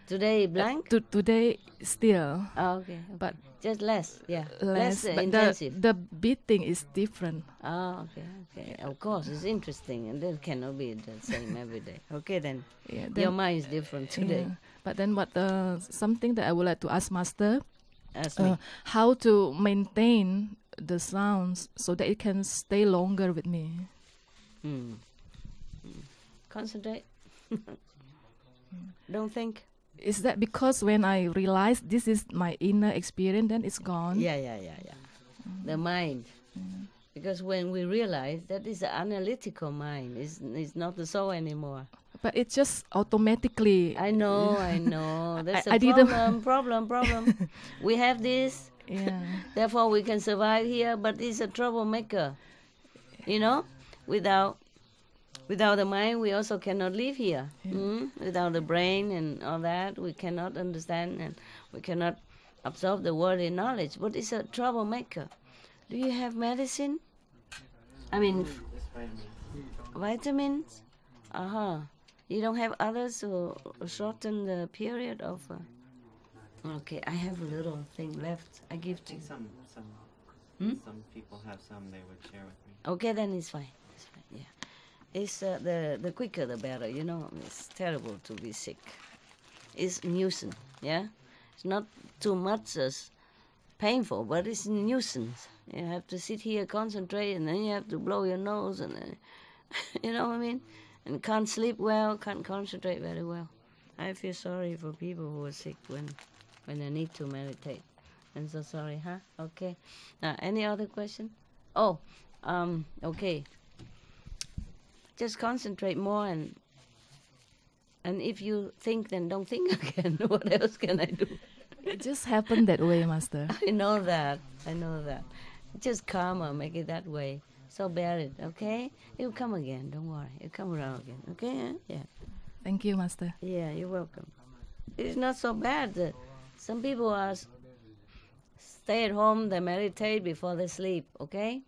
Today blank? Today still. Oh, okay. But just less, yeah. Less but intensive. The beating is different. Oh, okay. Of course, it's interesting, and that cannot be the same every day. Okay, then. Yeah, your mind is different today. Yeah. But then something that I would like to ask Master, Ask me. how to maintain the sounds so that it can stay longer with me. Concentrate. Don't think. Is that because when I realize this is my inner experience, then it's gone? Yeah. The mind. Because when we realize that is an analytical mind, it's not the soul anymore. But it just automatically. I know. That's I a problem. We have this. Yeah. Therefore, we can survive here, but it's a troublemaker. Without the mind, we also cannot live here. Without the brain and all that, we cannot understand and we cannot absorb the worldly knowledge. But it's a troublemaker. Do you have medicine? I mean, vitamins? You don't have others to shorten the period of... Okay, I have a little thing left. I give to you. Some people have some they would share with me. Okay, then it's fine. Yeah. It's the quicker the better. It's terrible to be sick. It's nuisance. Yeah, it's not too much as painful, but it's nuisance. You have to sit here, concentrate, and then you have to blow your nose, and you know what I mean. And can't sleep well, can't concentrate very well. I feel sorry for people who are sick when they need to meditate. I'm so sorry, huh? Okay. Now, any other question? Oh, okay. Just concentrate more, and if you think, then don't think again. What else can I do? It just happened that way, Master. I know that. Just calmer, make it that way. So bear it, okay? It'll come again, don't worry. It'll come around again, okay? Yeah. Thank you, Master. Yeah, you're welcome. It's not so bad. Some people are stay at home, they meditate before they sleep, okay?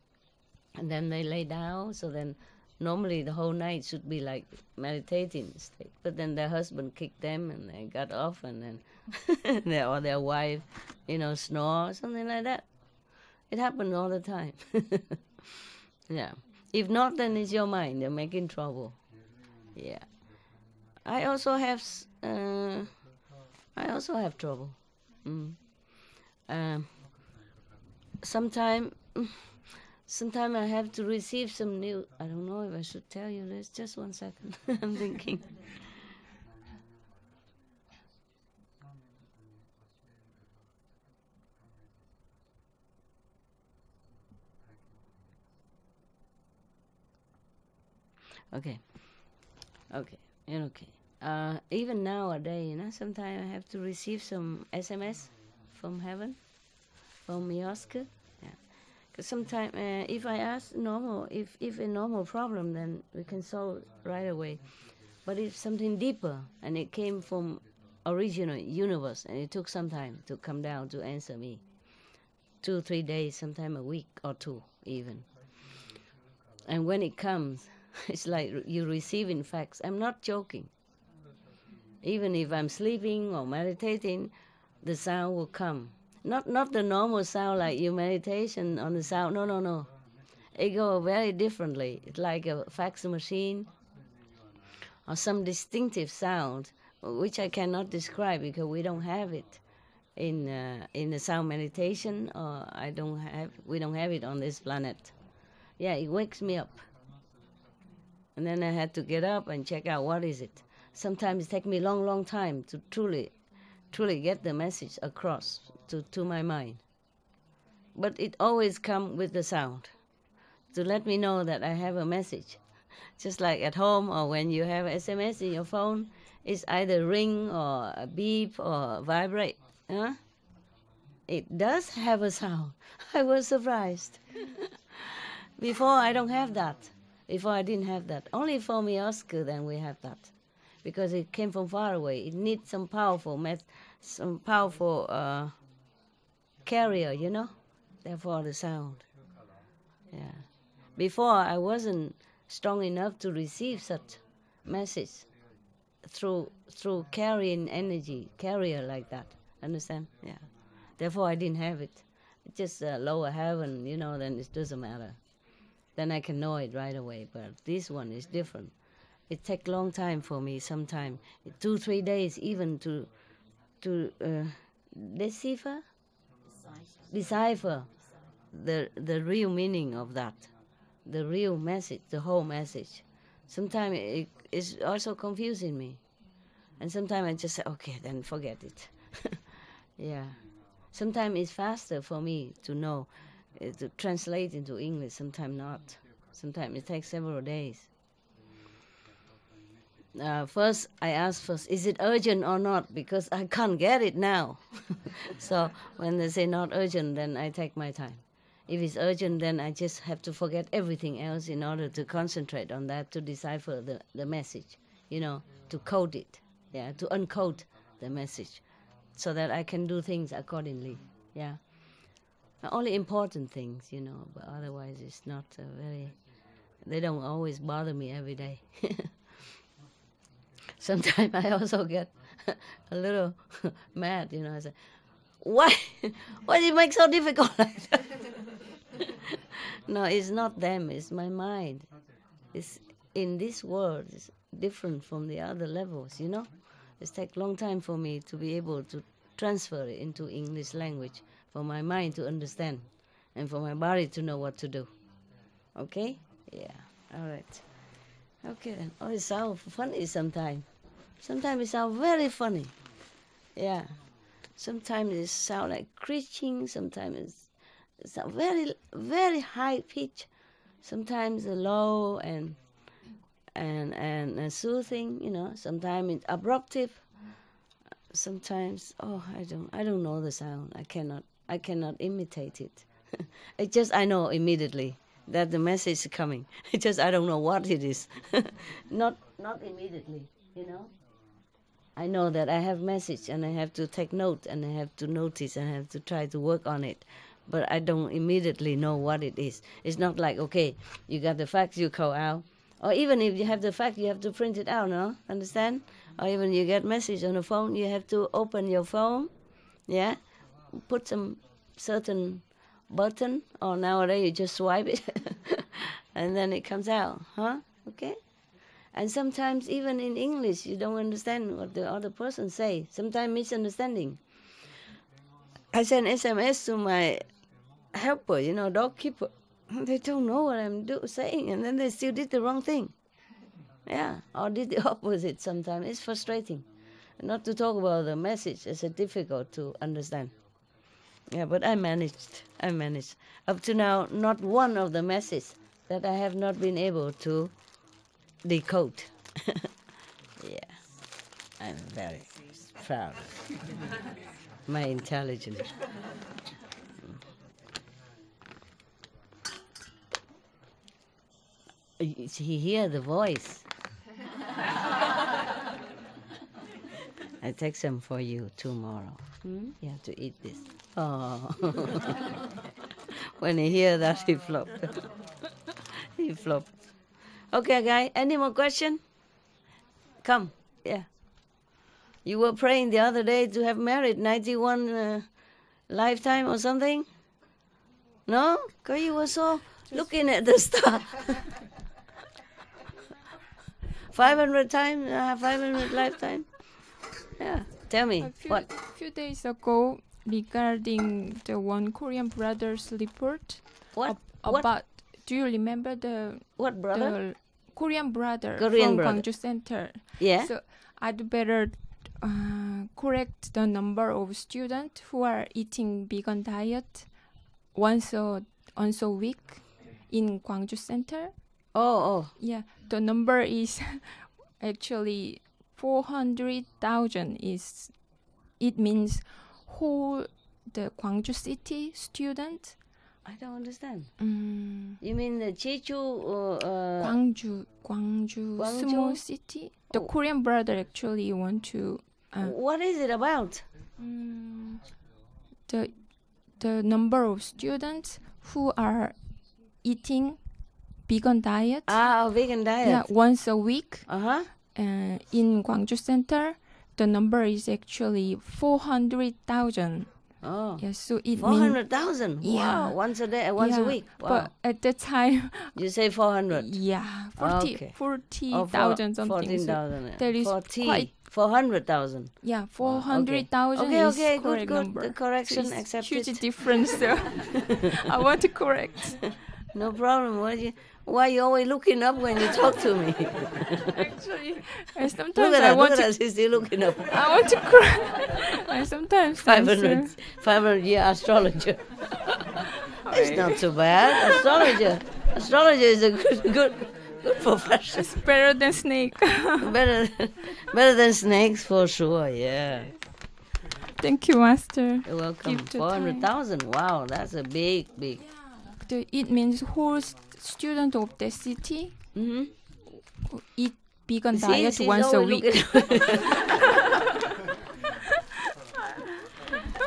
And then they lay down, so then Normally the whole night should be like meditating state, but then their husband kicked them and they got off, and then their wife, snore or something like that. It happens all the time. Yeah. If not, then it's your mind. You're making trouble. Yeah. I also have trouble. Sometimes I have to receive some news. I don't know if I should tell you this. Just 1 second. I'm thinking. Okay. Even nowadays, sometimes I have to receive some SMS from heaven, from Yoska. Yeah. Because sometimes, if I ask if a normal problem, then we can solve it right away. But if something deeper, and it came from original universe, and it took some time to come down to answer me, 2 3 days, sometimes a week or 2 even. And when it comes, it's like you receiving facts. I'm not joking. Even if I'm sleeping or meditating, the sound will come. Not the normal sound like you meditation on the sound. No. It goes very differently. It's like a fax machine or some distinctive sound, which I cannot describe because we don't have it in the sound meditation, or we don't have it on this planet. Yeah, it wakes me up. And then I had to get up and check out what is it. Sometimes it takes me long time to truly get the message across to my mind. But it always comes with the sound to let me know that I have a message. Just like at home or when you have SMS in your phone, it's either ring or a beep or vibrate. Huh? It does have a sound. I was surprised. Before I don't have that. Before I didn't have that. Only for Mioska then we have that. Because it came from far away. It needs some powerful carrier, Therefore the sound. Yeah. Before I wasn't strong enough to receive such message through carrying energy, carrier like that. Understand? Yeah. Therefore I didn't have it. It's just lower heaven, then it doesn't matter. Then I can know it right away. But this one is different. It takes long time for me. Sometimes 2 3 days even to decipher the real meaning of that, the real message, the whole message. Sometimes it is also confusing me, and sometimes I just say, okay, then forget it. Yeah. Sometimes it's faster for me to know, to translate into English. Sometimes not. Sometimes it takes several days. First, I ask is it urgent or not? Because I can't get it now. So when they say not urgent, then I take my time. If it's urgent, then I just have to forget everything else in order to concentrate on that, to decipher the message, to code it, to uncode the message, so that I can do things accordingly, Only important things, but otherwise it's not they don't always bother me every day. Sometimes I also get a little mad, I say, why do you make so difficult like that? No, it's not them, it's my mind. It's in this world, it's different from the other levels, It takes a long time for me to be able to transfer it into English language, for my mind to understand, and for my body to know what to do. Okay? Yeah, all right. Okay then. Oh, it sounds funny sometimes. Sometimes it sounds very funny. Yeah. Sometimes it sounds like screeching. Sometimes it sounds very, very high pitch. Sometimes low and soothing. Sometimes it's abruptive. Sometimes I don't know the sound. I cannot imitate it. I know immediately that the message is coming. It's just I don't know what it is. Not immediately, I know that I have message and I have to take note and I have to notice and I have to try to work on it. But I don't immediately know what it is. It's not like, okay, you got the facts, you go out, Or even if you have the fact, you have to print it out, no? Understand? Or even you get message on the phone, you have to open your phone, yeah? Put some certain button, or nowadays you just swipe it, and then it comes out, huh? Okay? And sometimes even in English, you don't understand what the other person say. Sometimes misunderstanding. I send SMS to my helper, dog keeper. They don't know what I'm saying, and then they still did the wrong thing. Yeah, or did the opposite sometimes. It's frustrating. Not to talk about the message, it's difficult to understand. Yeah, but I managed. Up to now, not one of the messages that I have not been able to decode. Yeah, I'm very proud of my intelligence. He hear the voice. I take some for you tomorrow. You have to eat this. Oh. When he hear that, he flopped. He flopped. Okay, guy, any more question? Come, yeah. You were praying the other day to have married 91 lifetime or something? No? Because you were so looking at the star. 500 times, 500 lifetime? Yeah, tell me. A few days ago, regarding the one Korean brother's report. What? About, do you remember the... What brother? The Korean brother Korean from brother. Gwangju Center. Yeah? So I'd better correct the number of students who are eating vegan diet once a week in Gwangju Center. Oh. Yeah, the number is actually 400,000. It means whole the Gwangju city student. I don't understand. Mm, You mean the Jeju? Gwangju small city. The Korean brother actually want to. What is it about? The number of students who are eating vegan diet. Vegan diet. Yeah, once a week. Uh-huh. In Gwangju Center, the number is actually 400,000. Oh. Yeah, so it 400,000? Yeah. Wow, once a day, once a week. Wow. But at that time, You say 400? yeah, Okay. 40,000 something. 14,000. So that is 400,000. Yeah, 400,000 Okay, is good. correct number. The correction So it's accepted. huge difference. So I want to correct. No problem. Why you always looking up when you talk to me? Actually, sometimes Look at I that. want Look at to. that. She's still looking up. I want to correct. I sometimes 500 year astrologer. It's not too bad. Astrologer is a good profession. It's better than snake. better than snakes for sure. Yeah. Thank you, Master. You're welcome. Give the 400,000. Wow, that's a big. It means whole student of the city Mm-hmm. who eat vegan See, diet she's once a always week.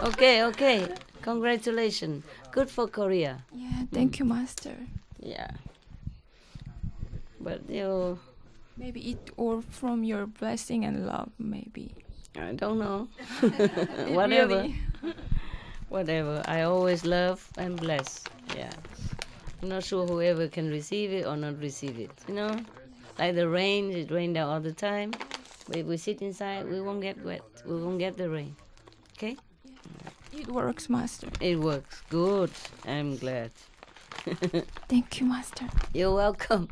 Okay. Congratulations. Good for Korea. Yeah, thank you, Master. Yeah. But you, Maybe it all from your blessing and love, maybe. I don't know. Whatever. Really. Whatever. I always love and bless. Yeah. I'm not sure whoever can receive it or not receive it. Like the rain, it rains down all the time. But if we sit inside, we won't get wet. We won't get the rain. Okay? It works, Master. It works. Good. I'm glad. Thank you, Master. You're welcome.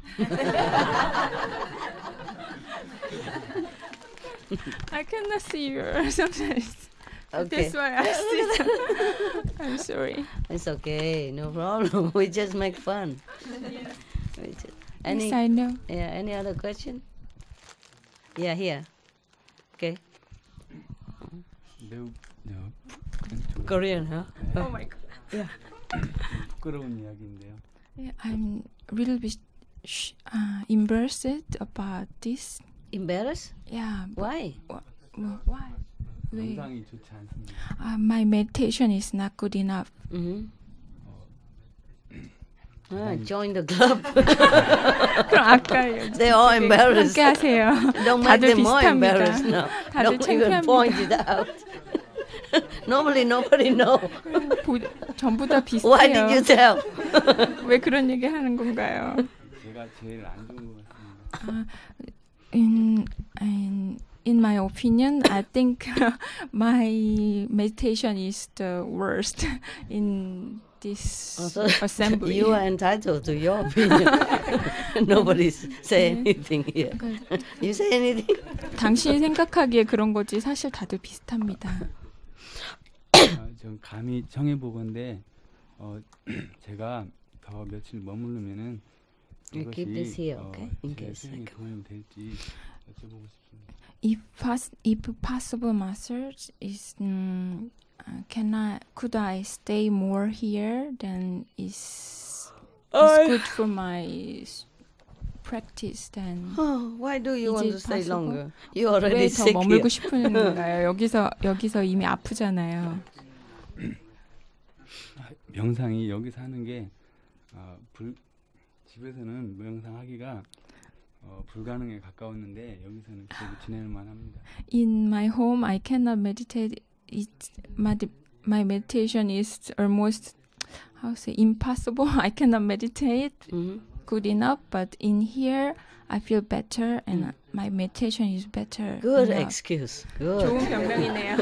I cannot see you sometimes. Okay. That's why I see. I'm sorry. It's okay. No problem. We just make fun. Yes, I know. Yeah, any other question? Yeah, here. Okay. 매우 Korean, huh? Oh my God. Yeah. 부끄러운 이야기인데요. Yeah, I'm a little bit embarrassed about this. Embarrassed? Yeah. Why? Why? 영상이 좋지 않습니다. My meditation is not good enough. Mm-hmm. Join the club. 그럼 아까 They're all embarrassed. 함께 하세요. Don't make 다들 them more 비슷합니다. embarrassed now. 다들 Don't even point it 창피합니다. out. Normally nobody know. 전부 다 Why did you 비슷해요. tell? 왜 그런 얘기 하는 건가요? 제가 제일 안 좋은 것 같습니다. In my opinion, I think my meditation is the worst in this Also, assembly. you are entitled to your opinion. Nobody's say anything here. You say anything? 당신이 생각하기에 그런 거지 사실 다들 비슷합니다. 좀 감히 정해보건데 제가 더 며칠 머무르면은 You keep this here, okay? In 제 case I 수행에 come. 도움이 될지 여쭤보고 싶습니다. If possible, master, could I stay more here? Then is good for my practice. Then Oh, why do you Is want it to stay possible? longer? You already 왜 더 sick 머물고 here. 싶은 건가요? 여기서 이미 아프잖아요. 명상이 여기서 하는 게 집에서는 명상하기가 불가능에 가까웠는데 여기서는 그래도 지낼 만합니다. In my home, I cannot meditate. My meditation is almost impossible. I cannot meditate good enough. But in here, I feel better, and my meditation is better. Good enough. excuse. Good. 좋은 변명이네요.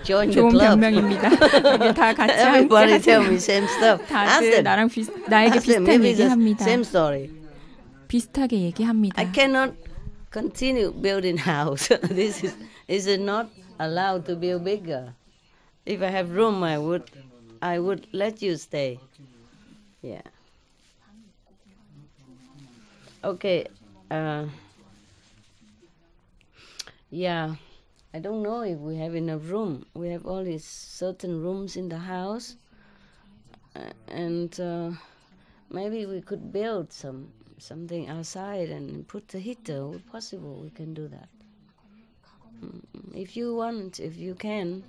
Join the 좋은 club. 변명입니다. 여기 다 같이 함께 Everybody tell 하세요. me same stuff. Ask 다들 them. 나에게 Ask them. 비슷한 Maybe it's the 얘기합니다. same story. 비슷하게 얘기합니다. I cannot continue building house. This is it not allowed to build bigger. If I have room, I would let you stay. Yeah. Okay. Yeah. I don't know if we have enough room. We have all these certain rooms in the house, and maybe we could build something outside and put the heater. If possible, we can do that. If you want, if you can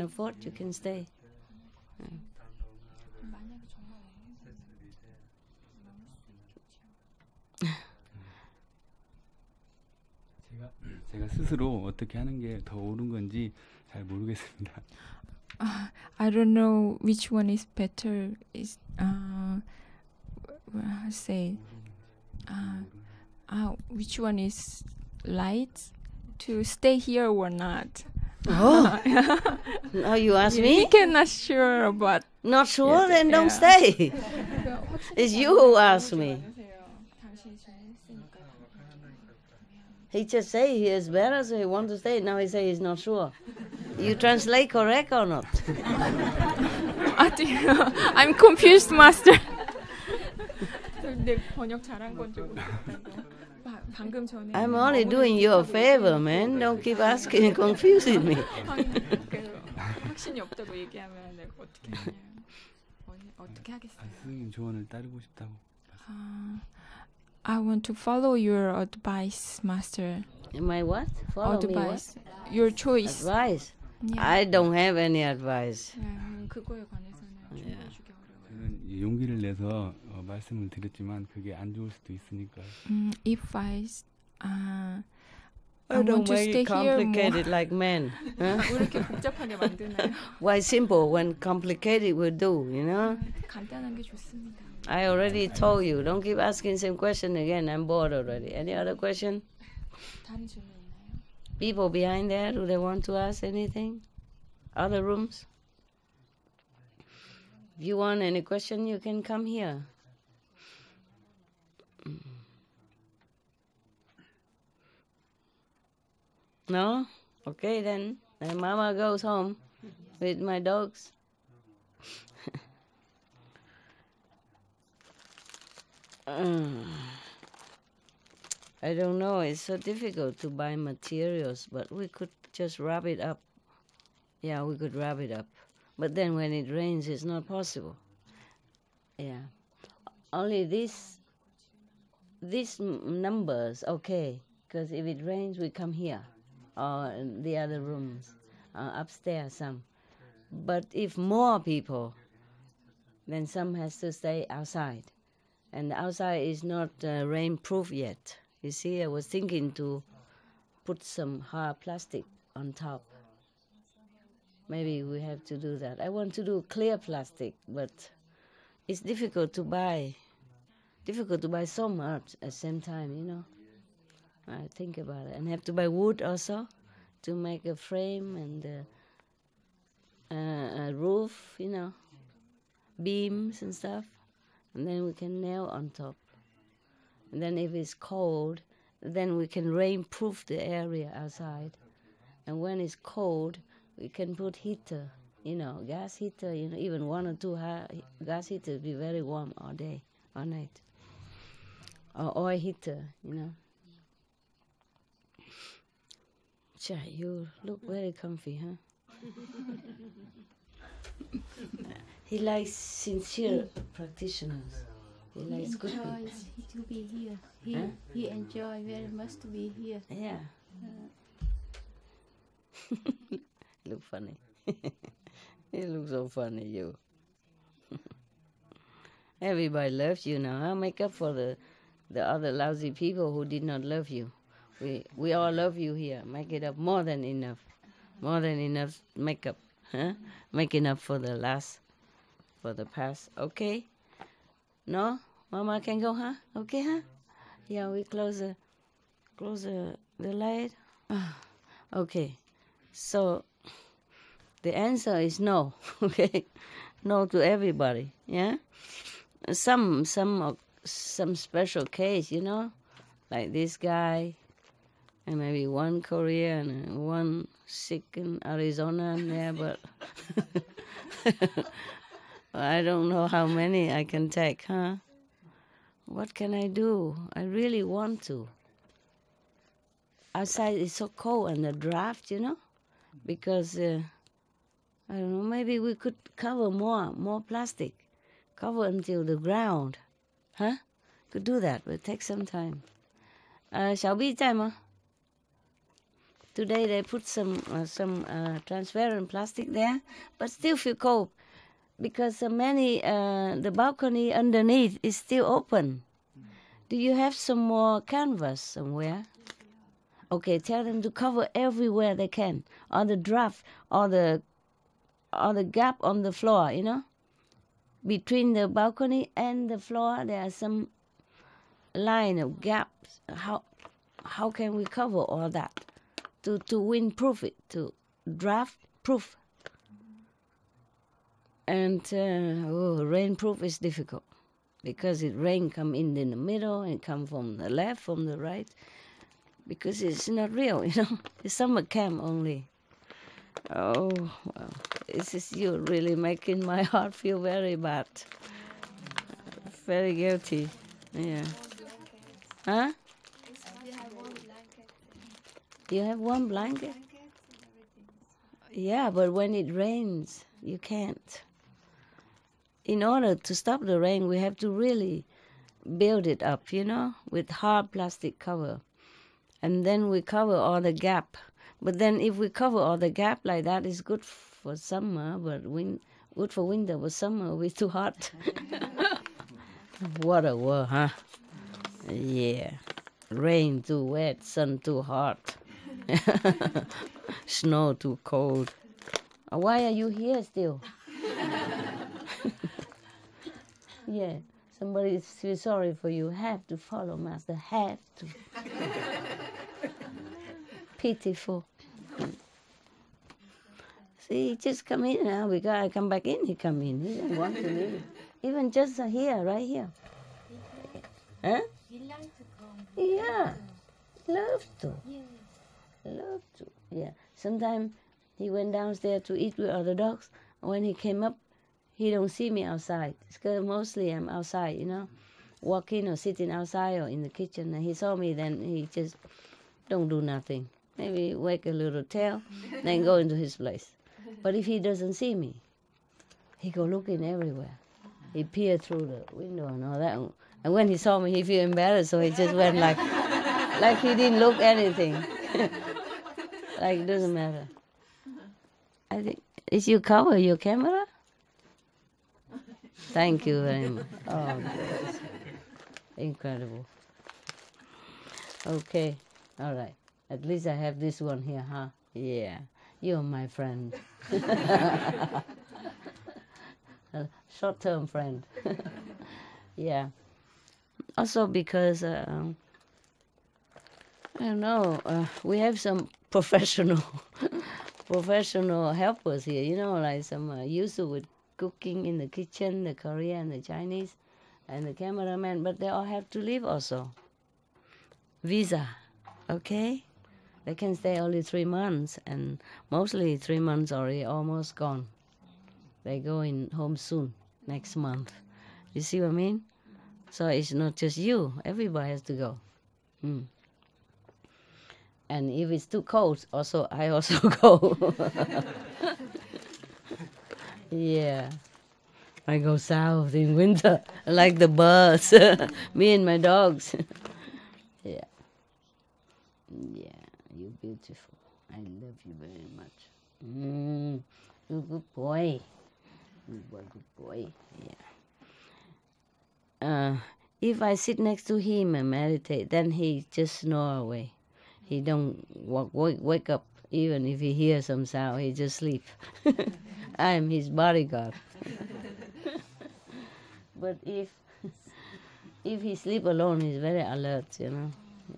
afford, you can stay. 제가 스스로 어떻게 하는 게 더 옳은 건지 잘 모르겠습니다. I don't know which one is better. Which one is right to stay here or not? Oh, now you ask We me? cannot sure about. Not sure? Yeah, Then don't yeah. stay. It's you who asked me. He just say he is better, so he want to stay. Now he say he's not sure. You translate correct or not? I'm confused, master. 근데 번역 잘한 건지 모르겠다고. 방금 전에. I'm only doing you a favor, man. Don't keep asking and confusing me. 확신이 없다고 얘기하면 내가 어떻게 하냐. 어떻게 하겠어요? 스승님 조언을 따르고 싶다고. I want to follow your advice, master. My what? Follow me what? Advice. Your choice. Advice? Yeah. I don't have any advice. 그거에 관해서는 조언해 주기 어려워요. 저는 용기를 내서 말씀을 드렸지만 그게 안 좋을 수도 있으니까. If I Don't want to make stay it here more. complicated like men. Huh? 왜 이렇게 복잡하게 만드나요? Why simple when complicated will do, you know? 간단한 게 좋습니다. I already told you, don't keep asking same question again. I'm bored already. Any other question? 다른 질문 있나요? People behind there, do they want to ask anything? Other rooms? If you want any question, you can come here. No? Okay then. Then Mama goes home with my dogs. I don't know. It's so difficult to buy materials, but we could just wrap it up. Yeah, we could wrap it up. But then when it rains, it's not possible. Yeah. Only these numbers, okay. Because if it rains, we come here. Or in the other rooms. Upstairs some. But if more people, Then some has to stay outside. And the outside is not rain-proof yet. You see, I was thinking to put some hard plastic on top. Maybe we have to do that. I want to do clear plastic, but it's difficult to buy. Difficult to buy so much at the same time, you know. I think about it. And have to buy wood also to make a frame and a roof, you know, beams and stuff. And then we can nail on top. And then if it's cold, then we can rain-proof the area outside. And when it's cold, we can put heater, you know, gas heater, you know, even 1 or 2 gas heaters be very warm all day, all night. Or oil heater, you know. Chai, you look very comfy, huh? He likes sincere practitioners. He likes good people. enjoys to be here. He enjoys very much to be here. Yeah. Look funny. You look so funny, you. Everybody loves you now, huh? Make up for the other lousy people who did not love you. We all love you here. Make it up more than enough. More than enough makeup, huh? Making up for the past. Okay? No? Mama can go, huh? Okay, huh? Yeah, we close the light. Okay. So the answer is no. Okay? No to everybody. Yeah? Some special case, you know? Like this guy, and maybe one Korean and one sick in Arizona there, but I don't know how many I can take, huh? What can I do? I really want to. Outside is so cold and the draft, you know, because I don't know. Maybe we could cover more plastic, cover until the ground, huh? Could do that, but it takes some time. Xiao Bi 在吗? Today they put some transparent plastic there, but still feel cold because the balcony underneath is still open. Do you have some more canvas somewhere? Okay, tell them to cover everywhere they can, or the draft, or the gap on the floor, you know? Between the balcony and the floor, there are some line of gaps. How can we cover all that? To windproof it, to draft proof. And rainproof is difficult because rain come in the middle and come from the left, from the right, because it's not real, you know. It's summer camp only. Oh, well, this is you really making my heart feel very bad, very guilty. Yeah. Huh? You have one blanket? Yeah, but when it rains, you can't. In order to stop the rain, we have to really build it up, you know, with hard plastic cover. And then we cover all the gap. But then if we cover all the gap like that, it's good for summer, but good for winter, but summer will be too hot. What a world, huh? Yeah. Rain too wet, sun too hot. Snow too cold. Why are you here still? Yeah, somebody feels sorry for you. Have to follow Master. Have to. Pitiful. See, just come in now. We gotta come back in. He come in. He don't want to leave. Even just here, right here. Huh? He likes to come. Yeah, love to. Yes. Love to. Yeah. Sometimes he went downstairs to eat with other dogs. When he came up, he don't see me outside. Because mostly I'm outside, you know, walking or sitting outside or in the kitchen. And he saw me, then he just don't do nothing. Maybe wag a little tail, then go into his place. But if he doesn't see me, he go looking everywhere. He peered through the window and all that. And when he saw me, he feel embarrassed, so he just went like he didn't look anything. Like it doesn't matter. I think, is you cover your camera? Thank you very much. Oh, goodness. Incredible. Okay, all right. At least I have this one here, huh? Yeah, you're my friend. A short-term friend. Yeah. Also because, I don't know, we have some professional helpers here, you know, like some used to with cooking in the kitchen, the Korean, the Chinese, and the cameraman, but they all have to leave also. Visa, okay? They can stay only 3 months, and mostly 3 months already almost gone. They going home soon, next month. You see what I mean? So it's not just you, everybody has to go. And if it's too cold, I also go. Yeah. I go south in winter, like the birds. Me and my dogs. Yeah. Yeah, you're beautiful. I love you very much. You're a good boy. You're a good boy. Yeah. If I sit next to him and meditate, then he just snore away. He don't wake up. Even if he hears some sound, he just sleep. I am his bodyguard. But if he sleep alone, he's very alert, you know.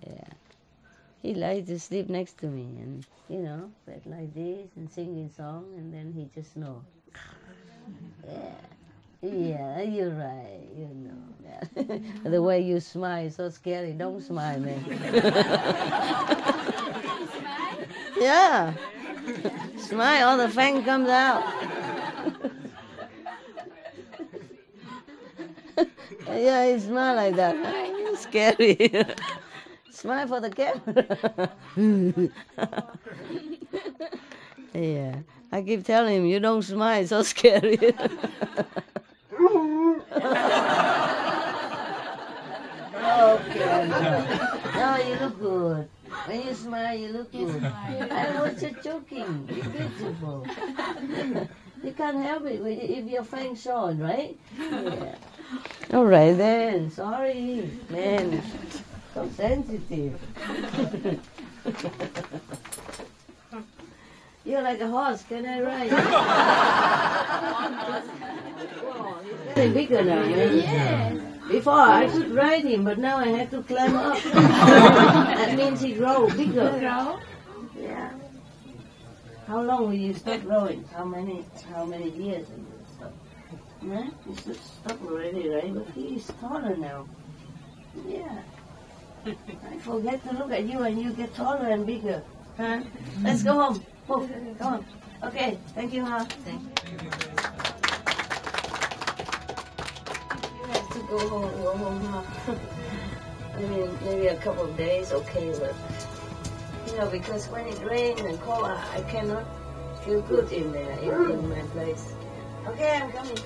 Yeah. He likes to sleep next to me and, you know, bed like this and singing song, and then he just snore. Yeah. Yeah, you're right, you know that. The way you smile is so scary. Don't smile, man. Yeah. Smile, all the fang comes out. Yeah, he smile like that. Scary. Smile for the camera. Yeah. I keep telling him, you don't smile, it's so scary. Okay. No, you look good. When you smile, you look good. I was just joking. You're beautiful. You can't help it if your fangs short, right? Yeah. All right then. Sorry, man. So sensitive. You're like a horse. Can I ride? Whoa, he's getting bigger now, man. Yeah. Before I could ride him, but now I have to climb up. That means he grow bigger. Grow? Yeah. How long will you stop growing? How many years will you stop? Yeah? You should stop already, right? But he is taller now. Yeah. I forget to look at you and you get taller and bigger. Huh? Let's go home. Move. Come on. Okay. Thank you, huh? Thank you. To go home, huh? I mean, maybe a couple of days, okay, but, you know, because when it rains and cold, I cannot feel good in there, in my place. Okay, I'm coming.